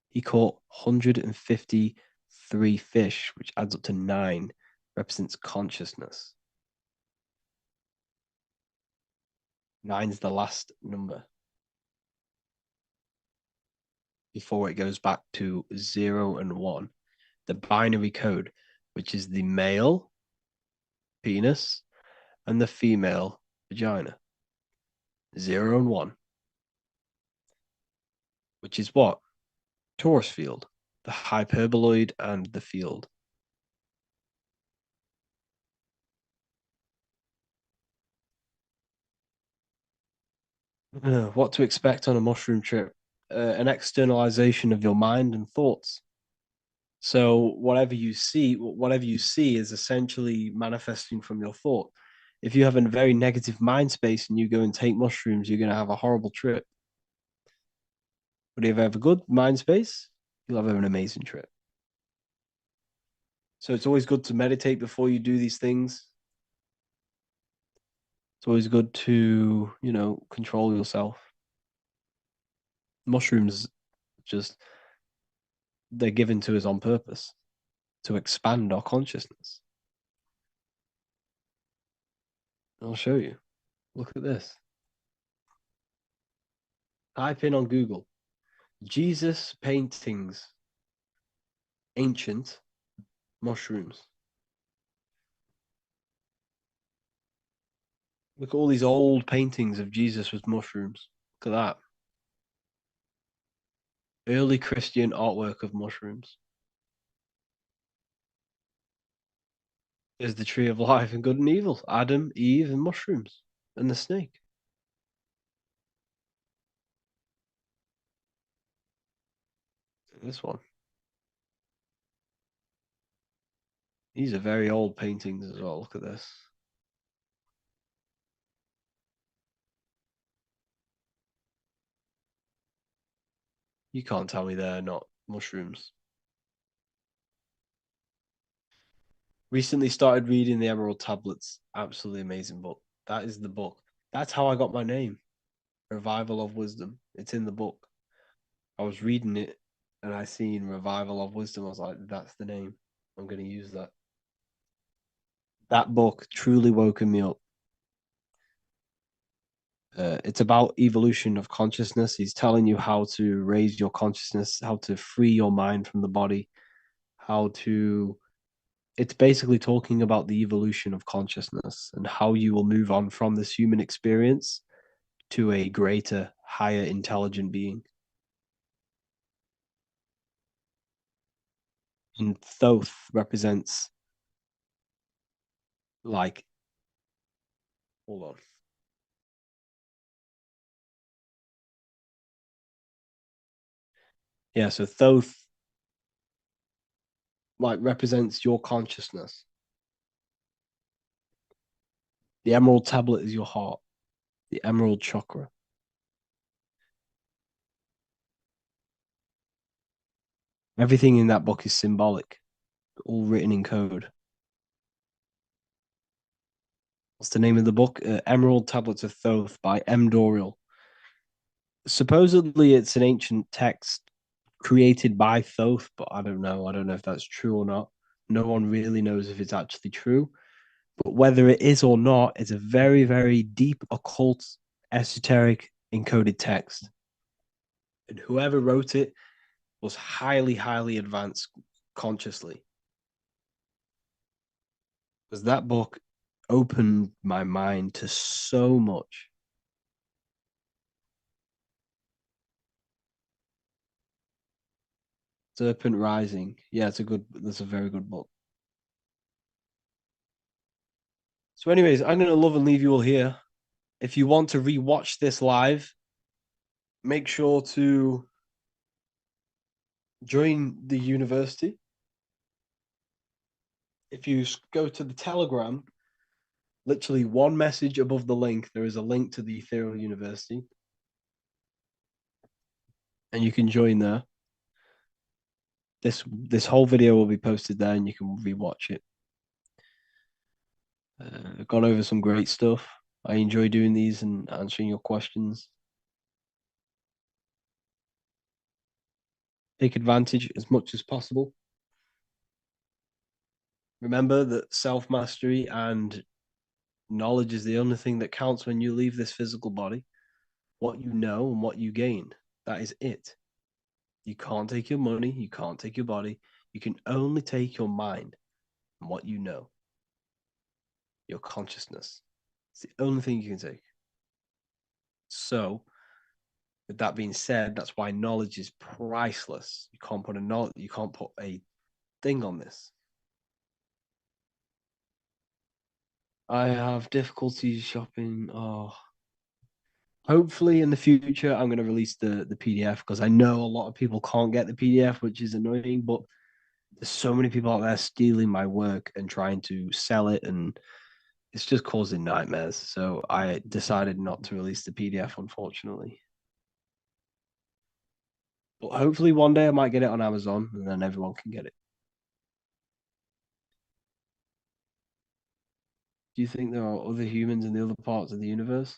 Speaker 1: He caught 153 fish, which adds up to nine, represents consciousness. Nine's the last number before it goes back to 0 and 1. The binary code, which is the male penis and the female vagina. 0 and 1, which is what? Torus field, the hyperboloid and the field. What to expect on a mushroom trip? An externalization of your mind and thoughts. So whatever you see is essentially manifesting from your thought. If you have a very negative mind space and you go and take mushrooms, you're going to have a horrible trip. But if you have a good mind space, you'll have an amazing trip. So it's always good to meditate before you do these things. It's always good to, control yourself. Mushrooms just they're given to us on purpose to expand our consciousness. I'll show you. Look at this. Type in on Google Jesus paintings, ancient mushrooms. Look at all these old paintings of Jesus with mushrooms. Look at that. Early Christian artwork of mushrooms. There's the tree of life and good and evil. Adam, Eve, and mushrooms. And the snake. This one. These are very old paintings as well. Look at this. You can't tell me they're not mushrooms. Recently started reading the Emerald Tablets. Absolutely amazing book. That is the book. That's how I got my name. Revival of Wisdom. It's in the book. I was reading it and I seen Revival of Wisdom. I was like, that's the name. I'm going to use that. That book truly woken me up. It's about evolution of consciousness. He's telling you how to raise your consciousness, how to free your mind from the body, how to. It's basically talking about the evolution of consciousness and how you will move on from this human experience to a greater, higher intelligent being. And Thoth represents like, hold on. Yeah, so Thoth like represents your consciousness. The emerald tablet is your heart, the emerald chakra. Everything in that book is symbolic, all written in code. What's the name of the book? Emerald Tablets of Thoth by M. Doriel. Supposedly, it's an ancient text created by Thoth, but I don't know. I don't know if that's true or not. No one really knows if it's actually true. But whether it is or not, it's a very, very deep, occult, esoteric, encoded text. And whoever wrote it was highly, highly advanced consciously. Because that book opened my mind to so much. Serpent Rising. Yeah, that's a very good book. So, anyways, I'm gonna love and leave you all here. If you want to rewatch this live, make sure to join the university. If you go to the Telegram, literally one message above the link, there is a link to the Ethereal University, and you can join there. This whole video will be posted there, and you can rewatch it. Gone over some great stuff. I enjoy doing these and answering your questions. Take advantage as much as possible. Remember that self mastery and knowledge is the only thing that counts when you leave this physical body. What you know and what you gain, that is it. You can't take your money, you can't take your body. You can only take your mind and what you know, your consciousness. It's the only thing you can take. So, with that being said, that's why knowledge is priceless. You can't put a thing on this. I have difficulties shopping. Oh, Hopefully, in the future, I'm going to release the PDF because I know a lot of people can't get the PDF, which is annoying. But there's so many people out there stealing my work and trying to sell it, and it's just causing nightmares. So I decided not to release the PDF, unfortunately. But hopefully, one day I might get it on Amazon, and then everyone can get it. Do you think there are other humans in the other parts of the universe?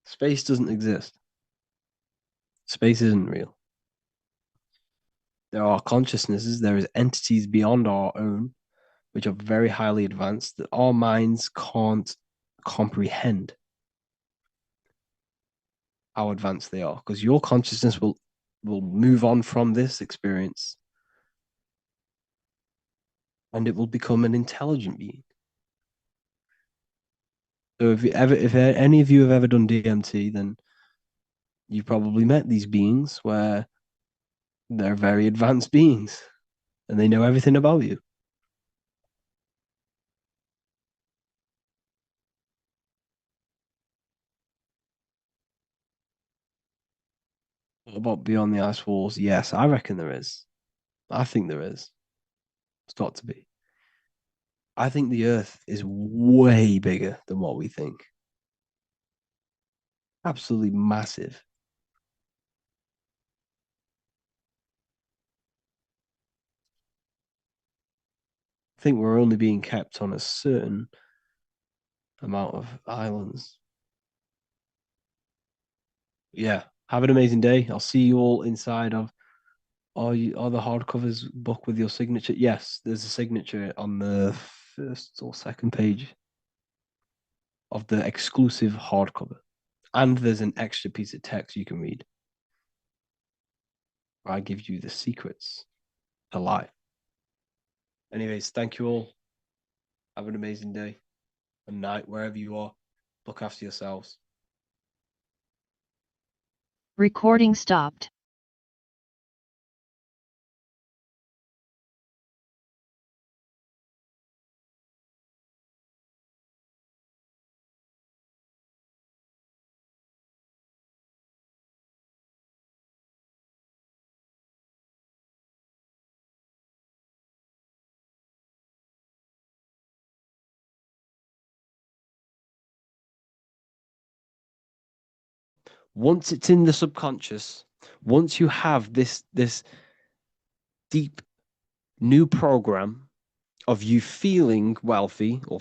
Speaker 1: Space doesn't exist. Space isn't real. There are consciousnesses, there is entities beyond our own, which are very highly advanced that our minds can't comprehend how advanced they are. Because your consciousness will move on from this experience and it will become an intelligent being. So if any of you have ever done DMT, then you probably met these beings where they're very advanced beings and they know everything about you. What about beyond the ice walls? Yes, I reckon there is. I think there is. It's got to be. I think the Earth is way bigger than what we think. Absolutely massive. I think we're only being kept on a certain amount of islands. Yeah. Have an amazing day. I'll see you all inside of are the hardcovers book with your signature? Yes, there's a signature on the first or second page of the exclusive hardcover. And there's an extra piece of text you can read where I give you the secrets to life. Anyways, thank you all. Have an amazing day and night wherever you are. Look after yourselves.
Speaker 2: Recording stopped.
Speaker 1: Once it's in the subconscious, once you have this deep new program of you feeling wealthy or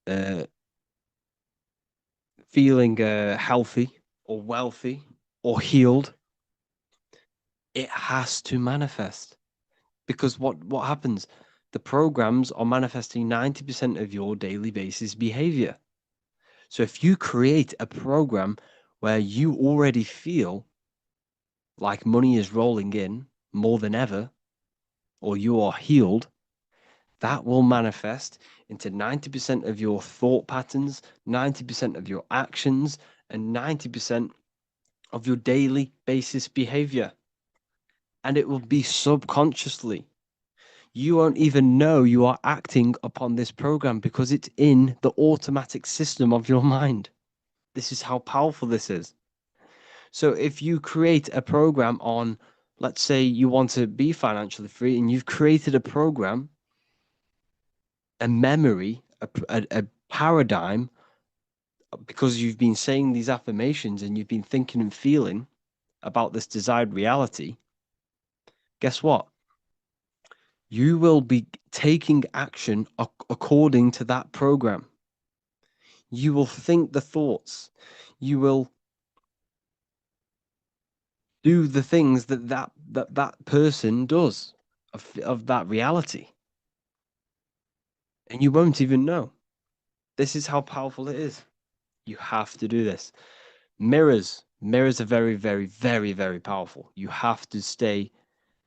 Speaker 1: uh, feeling healthy or wealthy or healed, it has to manifest because what happens? The programs are manifesting 90% of your daily basis behavior. So if you create a program where you already feel like money is rolling in more than ever, or you are healed, that will manifest into 90% of your thought patterns, 90% of your actions, and 90% of your daily basis behavior. And it will be subconsciously. You won't even know you are acting upon this program because it's in the automatic system of your mind. This is how powerful this is. So if you create a program on, let's say you want to be financially free and you've created a program, a memory, a paradigm, because you've been saying these affirmations and you've been thinking and feeling about this desired reality, guess what? You will be taking action according to that program. You will think the thoughts. You will do the things that person does of that reality. And you won't even know. This is how powerful it is. You have to do this. Mirrors are very, very, very, very powerful. You have to stay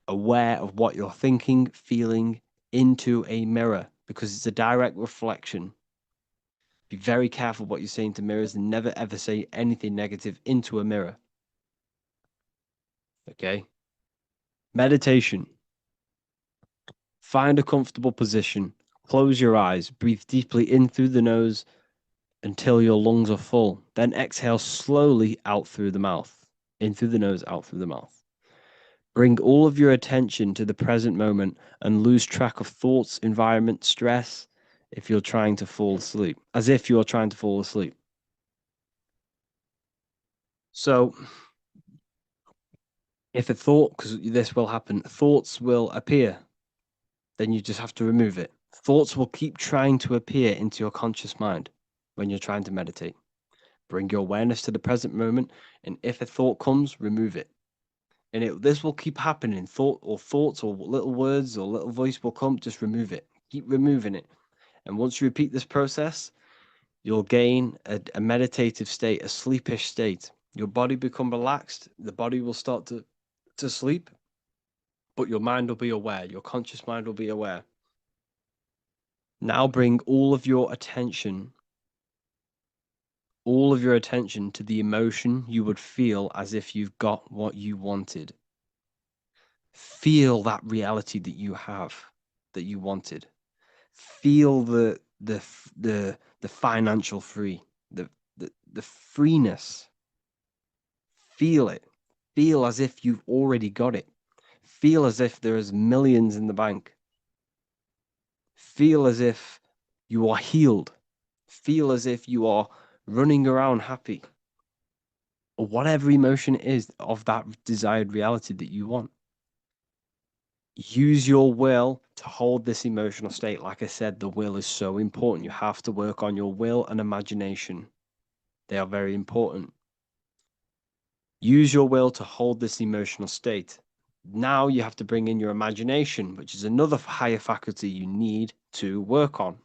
Speaker 1: aware of what you're thinking, feeling into a mirror because it's a direct reflection. Be very careful what you're saying to mirrors and never ever say anything negative into a mirror. Okay. Meditation. Find a comfortable position. Close your eyes. Breathe deeply in through the nose until your lungs are full. Then exhale slowly out through the mouth, in through the nose, out through the mouth. Bring all of your attention to the present moment and lose track of thoughts, environment, stress, if you're trying to fall asleep, as if you're trying to fall asleep. So, if a thought, because this will happen, thoughts will appear, then you just have to remove it. Thoughts will keep trying to appear into your conscious mind when you're trying to meditate. Bring your awareness to the present moment, and if a thought comes, remove it. And this will keep happening. Thoughts or little words or little voice will come, just remove it. Keep removing it. And once you repeat this process, you'll gain a meditative state, a sleepish state. Your body become relaxed. The body will start to sleep, but your mind will be aware. Your conscious mind will be aware. Now bring all of your attention to the emotion you would feel as if you've got what you wanted. Feel that reality that you have, that you wanted. Feel the financial free, the freeness. Feel it. Feel as if you've already got it. Feel as if there is millions in the bank. Feel as if you are healed. Feel as if you are running around happy. Or whatever emotion it is of that desired reality that you want. Use your will to hold this emotional state. Like I said, the will is so important. You have to work on your will and imagination. They are very important. Use your will to hold this emotional state. Now you have to bring in your imagination, which is another higher faculty you need to work on.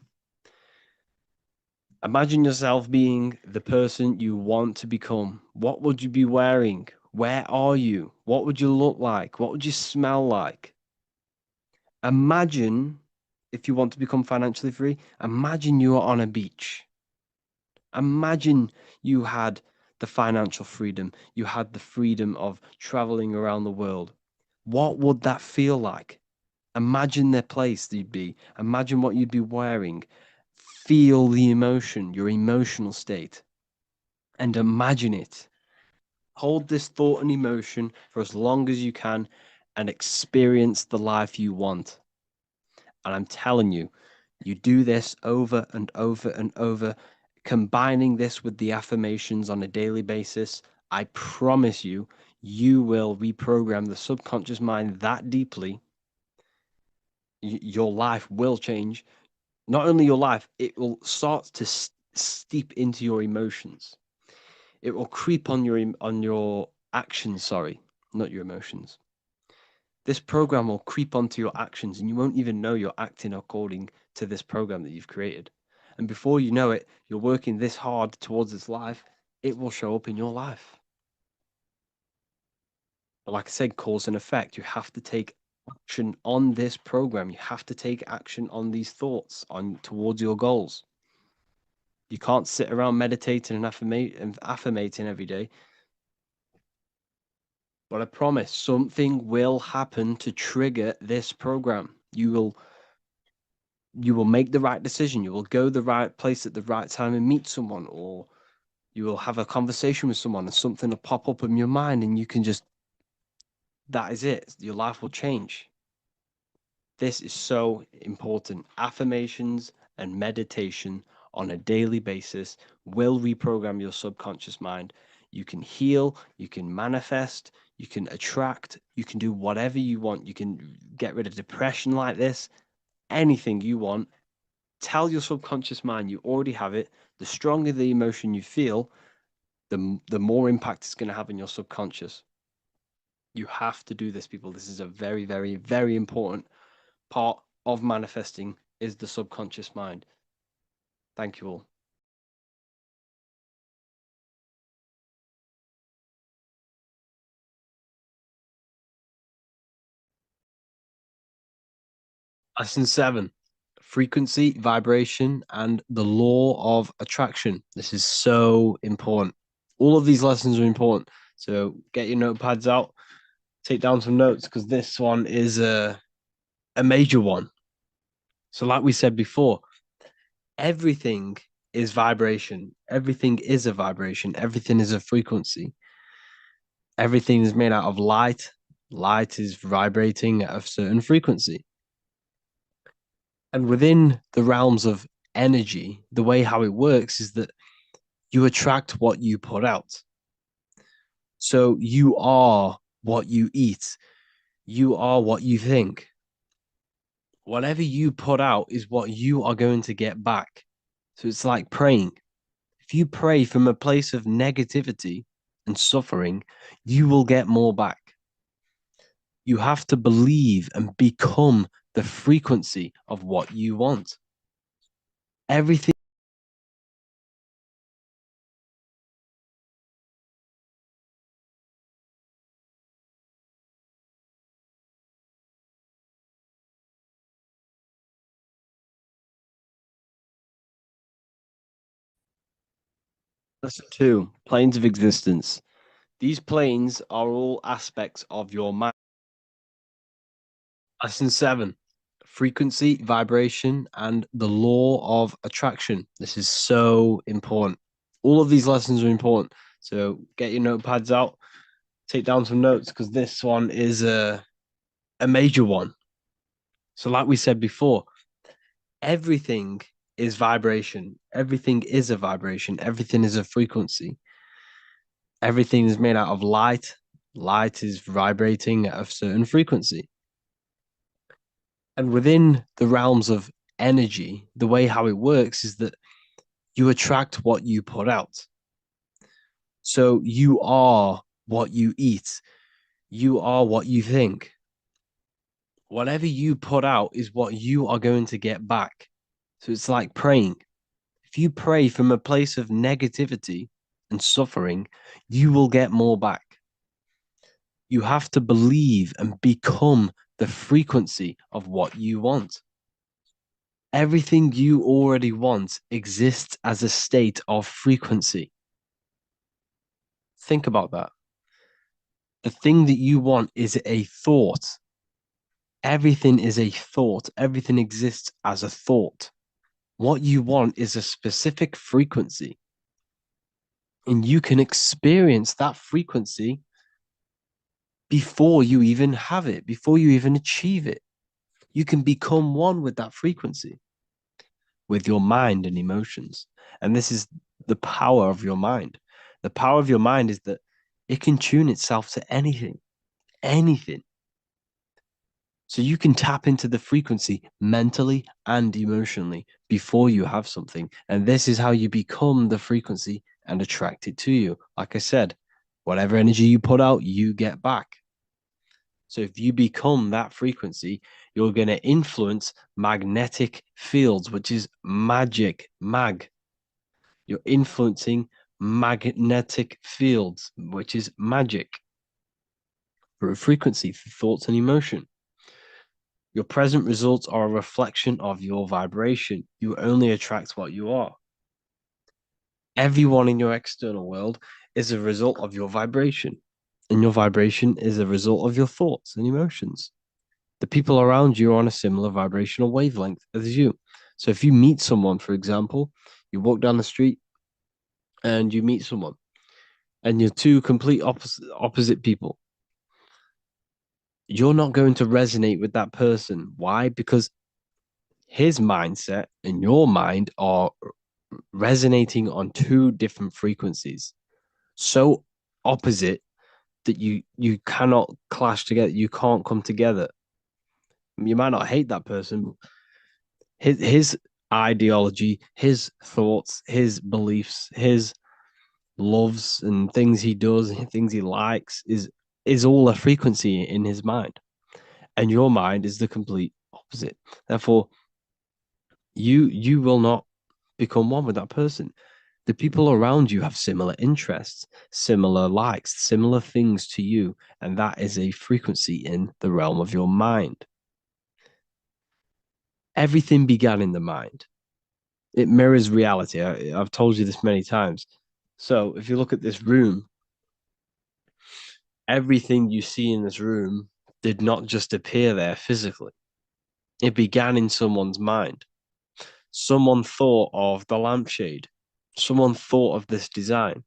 Speaker 1: Imagine yourself being the person you want to become. What would you be wearing? Where are you? What would you look like? What would you smell like? Imagine, if you want to become financially free, imagine you are on a beach. Imagine you had the financial freedom. You had the freedom of traveling around the world. What would that feel like? Imagine the place you'd be. Imagine what you'd be wearing. Feel the emotion, your emotional state, and imagine it. Hold this thought and emotion for as long as you can and experience the life you want. And I'm telling you, you do this over and over and over, combining this with the affirmations on a daily basis. I promise you, you will reprogram the subconscious mind that deeply. Your life will change. Not only your life, it will start to steep into your emotions. It will creep on your actions. Sorry, not your emotions. This program will creep onto your actions, and you won't even know you're acting according to this program that you've created. And before you know it, you're working this hard towards this life. It will show up in your life. But like I said, cause and effect. You have to take action on this program. You have to take action on these thoughts on towards your goals. You can't sit around meditating and affirmating every day. But I promise something will happen to trigger this program. You will make the right decision. You will go the right place at the right time and meet someone, or you will have a conversation with someone and something will pop up in your mind and you can just, that is it. Your life will change. This is so important. Affirmations and meditation on a daily basis will reprogram your subconscious mind. You can heal, you can manifest, you can attract, you can do whatever you want. You can get rid of depression like this, anything you want. Tell your subconscious mind you already have it. The stronger the emotion you feel, the more impact it's going to have in your subconscious. You have to do this, people. This is a very, very, very important part of manifesting is the subconscious mind. Thank you all. Lesson 7. Frequency, vibration, and the law of attraction. This is so important. All of these lessons are important. So get your notepads out, take down some notes because this one is a major one. So, like we said before, everything is vibration. Everything is a vibration. Everything is a frequency. Everything is made out of light. Light is vibrating at a certain frequency. And within the realms of energy, the way how it works is that you attract what you put out. So you are what you eat. You are what you think. Whatever you put out is what you are going to get back. So it's like praying. If you pray from a place of negativity and suffering, you will get more back. You have to believe and become the frequency of what you want. Everything. Lesson two, planes of existence. These planes are all aspects of your mind. Lesson seven, frequency, vibration, and the law of attraction. This is so important. All of these lessons are important. So get your notepads out, take down some notes because this one is a major one. So, like we said before, everything is vibration. Everything is a vibration. Everything is a frequency. Everything is made out of light. Light is vibrating at a certain frequency. And within the realms of energy, the way how it works is that you attract what you put out. So you are what you eat. You are what you think. Whatever you put out is what you are going to get back. So it's like praying. If you pray from a place of negativity and suffering, you will get more back. You have to believe and become the frequency of what you want. Everything you already want exists as a state of frequency. Think about that. The thing that you want is a thought. Everything is a thought. Everything exists as a thought. What you want is a specific frequency. And you can experience that frequency before you even have it, before you even achieve it. You can become one with that frequency, with your mind and emotions. And this is the power of your mind. The power of your mind is that it can tune itself to anything, anything. So you can tap into the frequency mentally and emotionally before you have something. And this is how you become the frequency and attract it to you. Like I said, whatever energy you put out, you get back. So if you become that frequency, you're going to influence magnetic fields, which is magic, mag. You're influencing magnetic fields, which is magic for a frequency, for thoughts and emotion. Your present results are a reflection of your vibration. You only attract what you are. Everyone in your external world is a result of your vibration, and your vibration is a result of your thoughts and emotions. The people around you are on a similar vibrational wavelength as you. So if you meet someone, for example, you walk down the street and you meet someone, and you're two complete opposite people, you're not going to resonate with that person. Why? Because his mindset and your mind are resonating on two different frequencies, so opposite that you cannot clash together. You can't come together. You might not hate that person. His ideology, his thoughts, his beliefs, his loves and things he does, things he likes is all a frequency in his mind, and your mind is the complete opposite. Therefore, you will not become one with that person. The people around you have similar interests, similar likes, similar things to you, and that is a frequency in the realm of your mind. Everything began in the mind. It mirrors reality. I've told you this many times. So if you look at this room, everything you see in this room did not just appear there physically. It began in someone's mind. Someone thought of the lampshade. Someone thought of this design.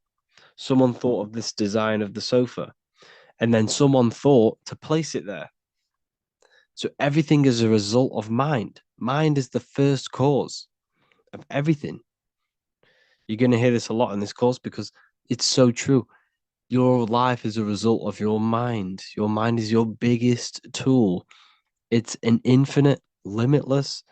Speaker 1: Someone thought of this design of the sofa. And then someone thought to place it there. So everything is a result of mind. Mind is the first cause of everything. You're going to hear this a lot in this course because it's so true. Your life is a result of your mind. Your mind is your biggest tool. It's an infinite, limitless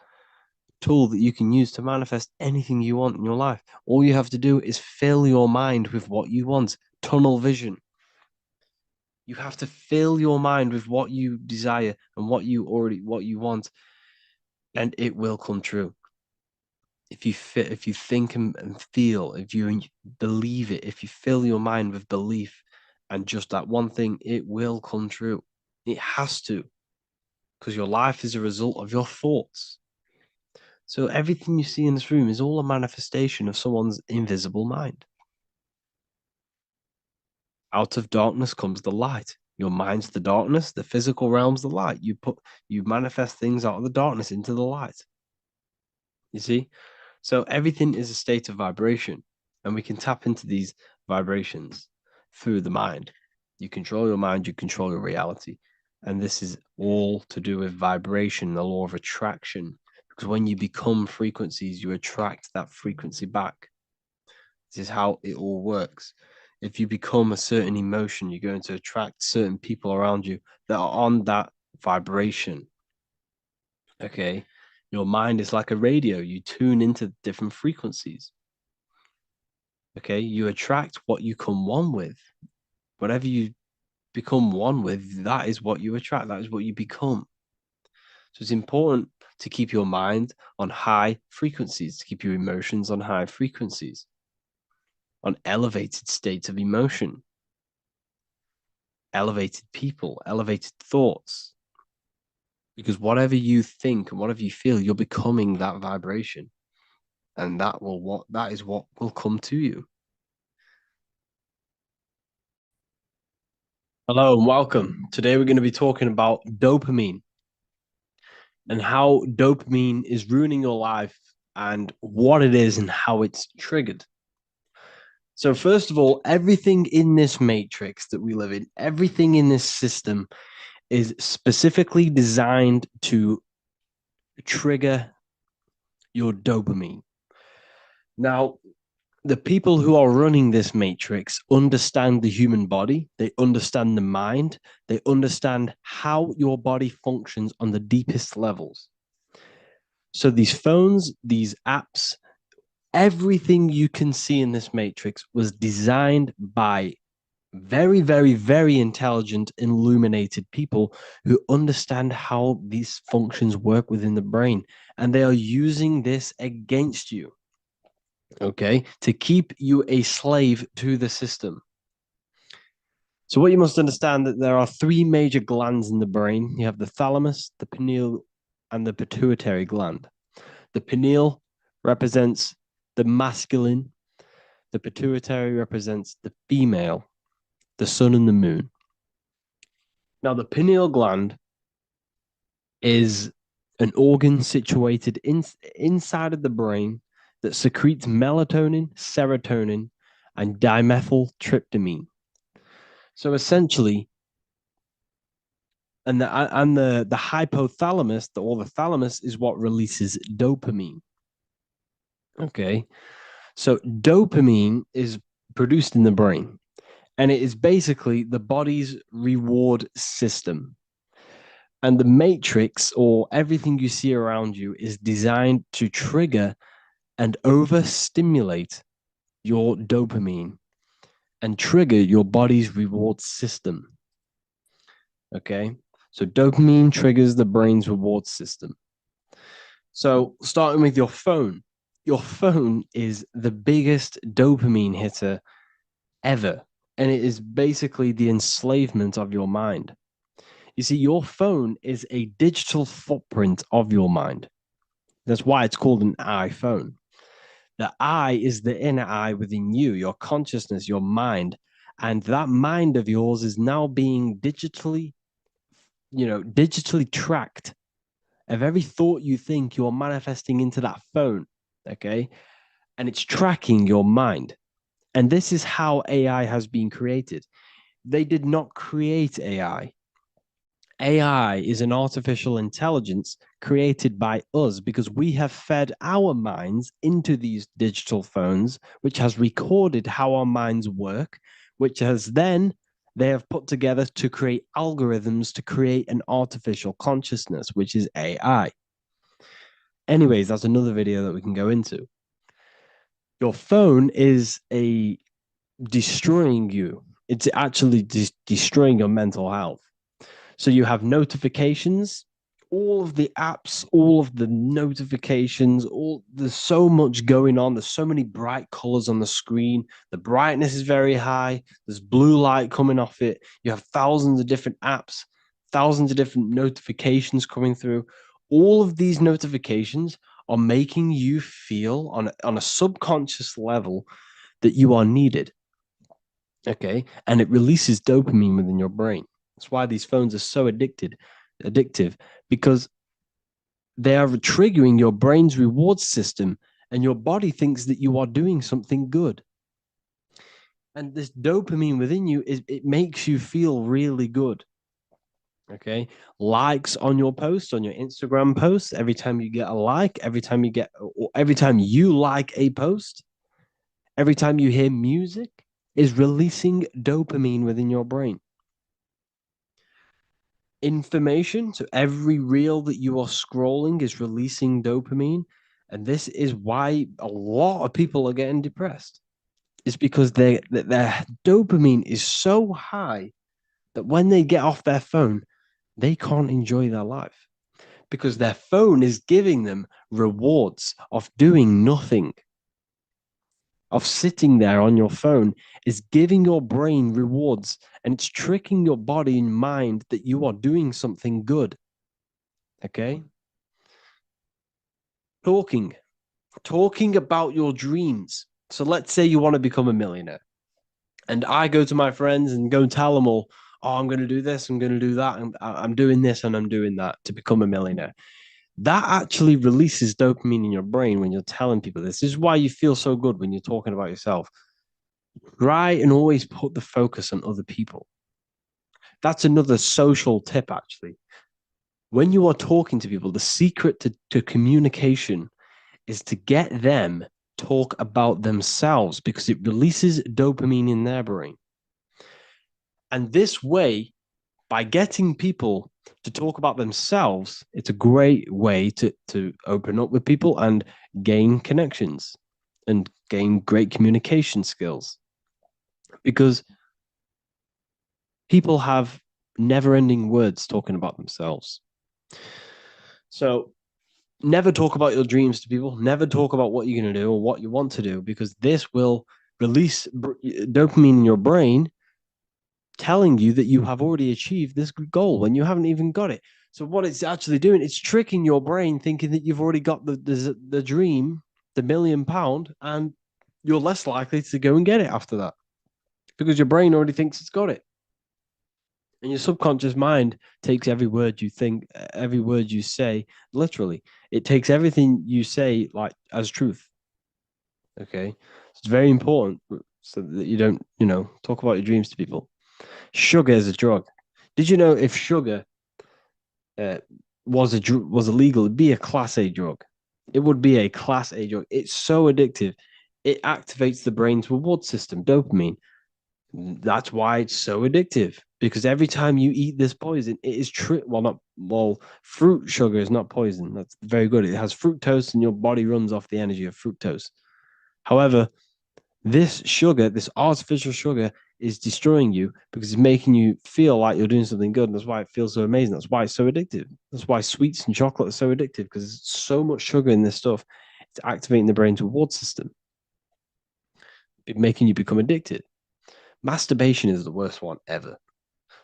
Speaker 1: tool that you can use to manifest anything you want in your life. All you have to do is fill your mind with what you want. Tunnel vision. You have to fill your mind with what you desire and what you want, and it will come true. If you think and feel, if you believe it, if you fill your mind with belief and just that one thing, it will come true. It has to, because your life is a result of your thoughts. So everything you see in this room is all a manifestation of someone's invisible mind. Out of darkness comes the light. Your mind's the darkness, the physical realm's the light. You manifest things out of the darkness into the light. You see? So everything is a state of vibration, and we can tap into these vibrations through the mind. You control your mind, you control your reality. And this is all to do with vibration, the law of attraction. Because when you become frequencies, you attract that frequency back. This is how it all works. If you become a certain emotion, you're going to attract certain people around you that are on that vibration. Okay. Your mind is like a radio. You tune into different frequencies. Okay. You attract what you come one with. Whatever you become one with, that is what you attract. That is what you become. So it's important to keep your mind on high frequencies, to keep your emotions on high frequencies, on elevated states of emotion, elevated people, elevated thoughts. Because whatever you think and whatever you feel, you're becoming that vibration. And that is what will come to you. Hello and welcome. Today we're going to be talking about dopamine and how dopamine is ruining your life and what it is and how it's triggered. So, first of all, everything in this matrix that we live in, everything in this system is specifically designed to trigger your dopamine. Now, the people who are running this matrix understand the human body, they understand the mind, they understand how your body functions on the deepest levels. So these phones, these apps, everything you can see in this matrix was designed by very, very, very intelligent, illuminated people who understand how these functions work within the brain. And they are using this against you, okay, to keep you a slave to the system. So what you must understand that there are three major glands in the brain. You have the thalamus, the pineal, and the pituitary gland. The pineal represents the masculine, the pituitary represents the female, the sun and the moon. Now, the pineal gland is an organ situated inside of the brain that secretes melatonin, serotonin, and dimethyltryptamine. So essentially, the hypothalamus, or the thalamus, is what releases dopamine. Okay, so dopamine is produced in the brain, and it is basically the body's reward system. And the matrix, or everything you see around you, is designed to trigger and overstimulate your dopamine and trigger your body's reward system. Okay. So dopamine triggers the brain's reward system. So starting with your phone is the biggest dopamine hitter ever. And it is basically the enslavement of your mind. You see, your phone is a digital footprint of your mind. That's why it's called an iPhone. The I is the inner I within you, your consciousness, your mind. And that mind of yours is now being digitally tracked of every thought you think, you're manifesting into that phone. Okay. And it's tracking your mind. And this is how AI has been created. They did not create AI. AI is an artificial intelligence created by us because we have fed our minds into these digital phones, which has recorded how our minds work, which has then they have put together to create algorithms to create an artificial consciousness, which is AI. Anyways, that's another video that we can go into. Your phone is a destroying you. It's actually destroying your mental health. So you have notifications, all of the apps, all of the notifications, all there's so much going on. There's so many bright colors on the screen. The brightness is very high. There's blue light coming off it. You have thousands of different apps, thousands of different notifications coming through. All of these notifications are making you feel on a subconscious level that you are needed. Okay. And it releases dopamine within your brain. That's why these phones are so addictive, because they are triggering your brain's reward system, and your body thinks that you are doing something good. And this dopamine within you it makes you feel really good. Okay. Likes on your post, on your Instagram post, every time you get a like, every time you like a post, every time you hear music, is releasing dopamine within your brain. Information, so every reel that you are scrolling is releasing dopamine. And this is why a lot of people are getting depressed. It's because their dopamine is so high that when they get off their phone, they can't enjoy their life because their phone is giving them rewards of doing nothing, of sitting there on your phone, is giving your brain rewards, and it's tricking your body and mind that you are doing something good. Okay. Talking, talking about your dreams. So let's say you want to become a millionaire, and I go to my friends and go and tell them all, oh, I'm going to do this, I'm going to do that, and I'm doing this and I'm doing that to become a millionaire. That actually releases dopamine in your brain when you're telling people this. This is why you feel so good when you're talking about yourself. Try and always put the focus on other people. That's another social tip, actually. When you are talking to people, the secret to communication is to get them talk about themselves because it releases dopamine in their brain. And this way, by getting people to talk about themselves, it's a great way to open up with people and gain connections and gain great communication skills, because people have never ending words talking about themselves. So never talk about your dreams to people. Never talk about what you're going to do or what you want to do, because this will release dopamine in your brain, telling you that you have already achieved this goal when you haven't even got it. So what it's actually doing, it's tricking your brain, thinking that you've already got the dream, the £1,000,000, and you're less likely to go and get it after that because your brain already thinks it's got it. And your subconscious mind takes every word you think, every word you say, literally. It takes everything you say like as truth. Okay. It's very important so that you don't, talk about your dreams to people. Sugar is a drug. Did you know if sugar uh, was illegal, it'd be a class A drug. It would be a class A drug. It's so addictive. It activates the brain's reward system, dopamine. That's why it's so addictive. Because every time you eat this poison, it is fruit sugar is not poison. That's very good. It has fructose, and your body runs off the energy of fructose. However, this sugar, this artificial sugar, is destroying you because it's making you feel like you're doing something good. And that's why it feels so amazing. That's why it's so addictive. That's why sweets and chocolate are so addictive, because there's so much sugar in this stuff. It's activating the brain's reward system, making you become addicted. Masturbation is the worst one ever.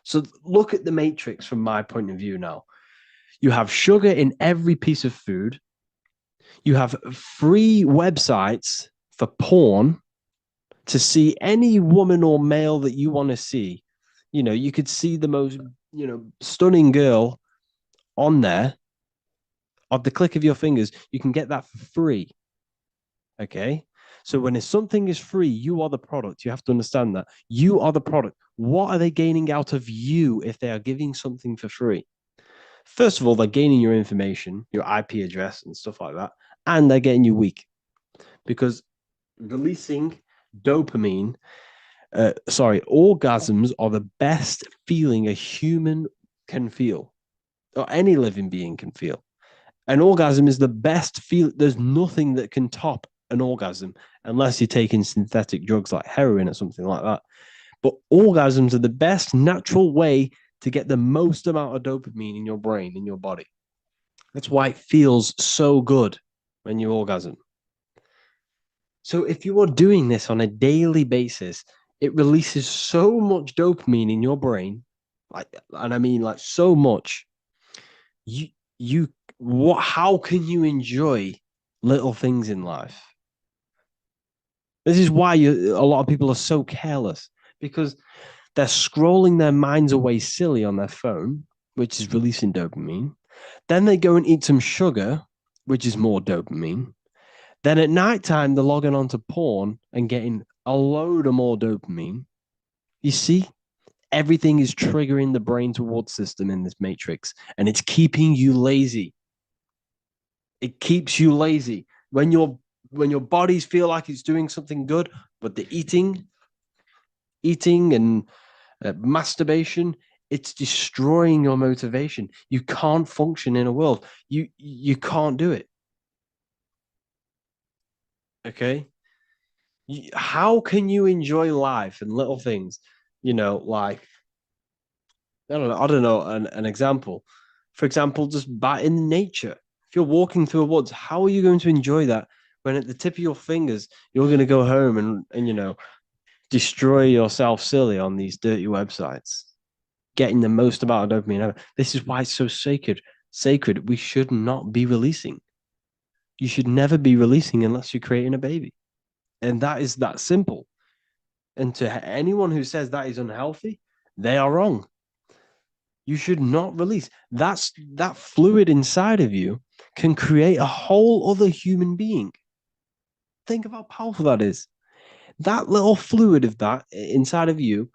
Speaker 1: So look at the matrix from my point of view now. You have sugar in every piece of food. You have free websites for porn to see any woman or male that you want to see. You could see the most, stunning girl on there, Of the click of your fingers, you can get that for free. Okay. So when something is free, you are the product. You have to understand that. You are the product. What are they gaining out of you if they are giving something for free? First of all, they're gaining your information, your IP address, and stuff like that. And they're getting you weak because releasing dopamine, orgasms are the best feeling a human can feel, or any living being can feel. An orgasm is the best feel. There's nothing that can top an orgasm unless you're taking synthetic drugs like heroin or something like that. But orgasms are the best natural way to get the most amount of dopamine in your brain, in your body. That's why it feels so good when you orgasm. So if you are doing this on a daily basis, it releases so much dopamine in your brain, and I mean like so much. You you what? How can you enjoy little things in life? This is why a lot of people are so careless because they're scrolling their minds away silly on their phone, which is releasing dopamine. Then they go and eat some sugar, which is more dopamine. Then at nighttime, they're logging onto porn and getting a load of more dopamine. You see, everything is triggering the brain reward system in this matrix, and it's keeping you lazy. It keeps you lazy when your bodies feel like it's doing something good, but the eating and masturbation, it's destroying your motivation. You can't function in a world. You can't do it. Okay. How can you enjoy life and little things? Like I don't know an example. For example, just in nature. If you're walking through a woods, how are you going to enjoy that when at the tip of your fingers you're going to go home and destroy yourself silly on these dirty websites, getting the most amount of dopamine ever. This is why it's so sacred. Sacred. We should not be releasing. You should never be releasing unless you're creating a baby. And that is that simple. And to anyone who says that is unhealthy, they are wrong. You should not release. That fluid inside of you can create a whole other human being. Think of how powerful that is. That little fluid of that inside of you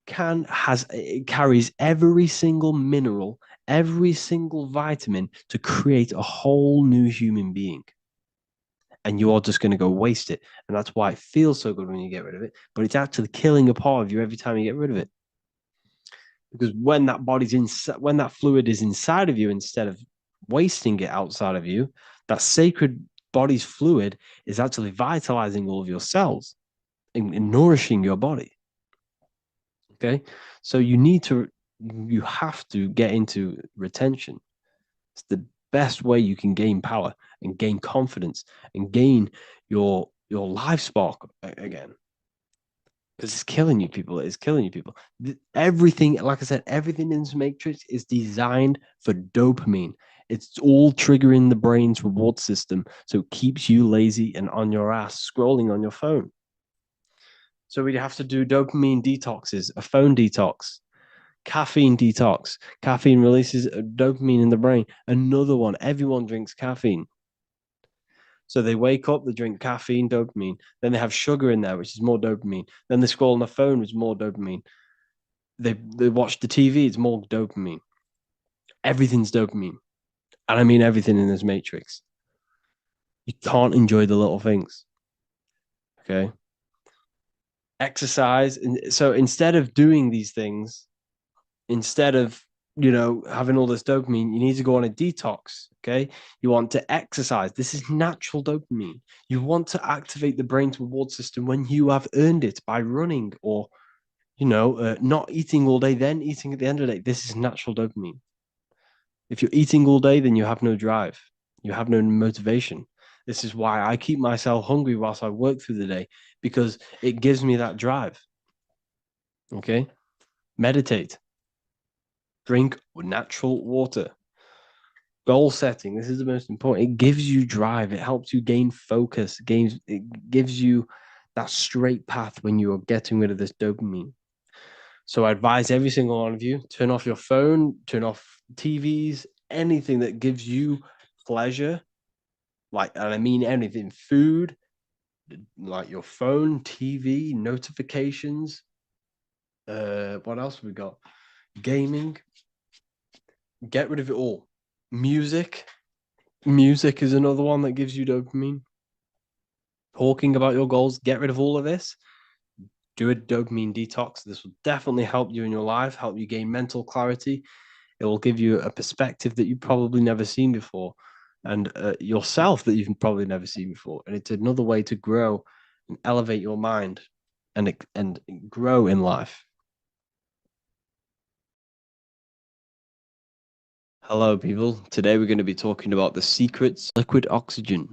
Speaker 1: it carries every single mineral, every single vitamin to create a whole new human being. And you are just going to go waste it. And that's why it feels so good when you get rid of it. But it's actually killing a part of you every time you get rid of it. Because when that fluid is inside of you, instead of wasting it outside of you, that sacred body's fluid is actually vitalizing all of your cells and nourishing your body. Okay. So you have to get into retention. It's the best way you can gain power and gain confidence and gain your life spark again. Because it's killing you people. It's killing you people. Everything, like I said, everything in this matrix is designed for dopamine. It's all triggering the brain's reward system. So it keeps you lazy and on your ass scrolling on your phone. So we'd have to do dopamine detoxes, a phone detox, caffeine detox. Caffeine releases dopamine in the brain. Another one, everyone drinks caffeine. So they wake up, they drink caffeine, dopamine. Then they have sugar in there, which is more dopamine. Then they scroll on the phone, which is more dopamine. They watch the TV, it's more dopamine. Everything's dopamine. And I mean everything in this matrix. You can't enjoy the little things. Okay. Exercise. And so instead of doing these things, instead of having all this dopamine, you need to go on a detox. Okay. You want to exercise. This is natural dopamine. You want to activate the brain's reward system when you have earned it by running or not eating all day, then eating at the end of the day. This is natural dopamine. If you're eating all day, then you have no drive, you have no motivation. This is why I keep myself hungry whilst I work through the day, because it gives me that drive. Okay. Meditate, drink natural water. Goal setting. This is the most important. It gives you drive. It helps you gain focus. It gives you that straight path when you are getting rid of this dopamine. So I advise every single one of you, turn off your phone, turn off TVs, anything that gives you pleasure, like, and I mean anything, food, like your phone, TV, notifications. What else have we got? Gaming. Get rid of it all. Music. Music is another one that gives you dopamine. Talking about your goals. Get rid of all of this. Do a dopamine detox. This will definitely help you in your life, help you gain mental clarity. It will give you a perspective that you've probably never seen before, and yourself that you've probably never seen before. And it's another way to grow and elevate your mind and grow in life. Hello, people. Today we're going to be talking about the secrets of liquid oxygen.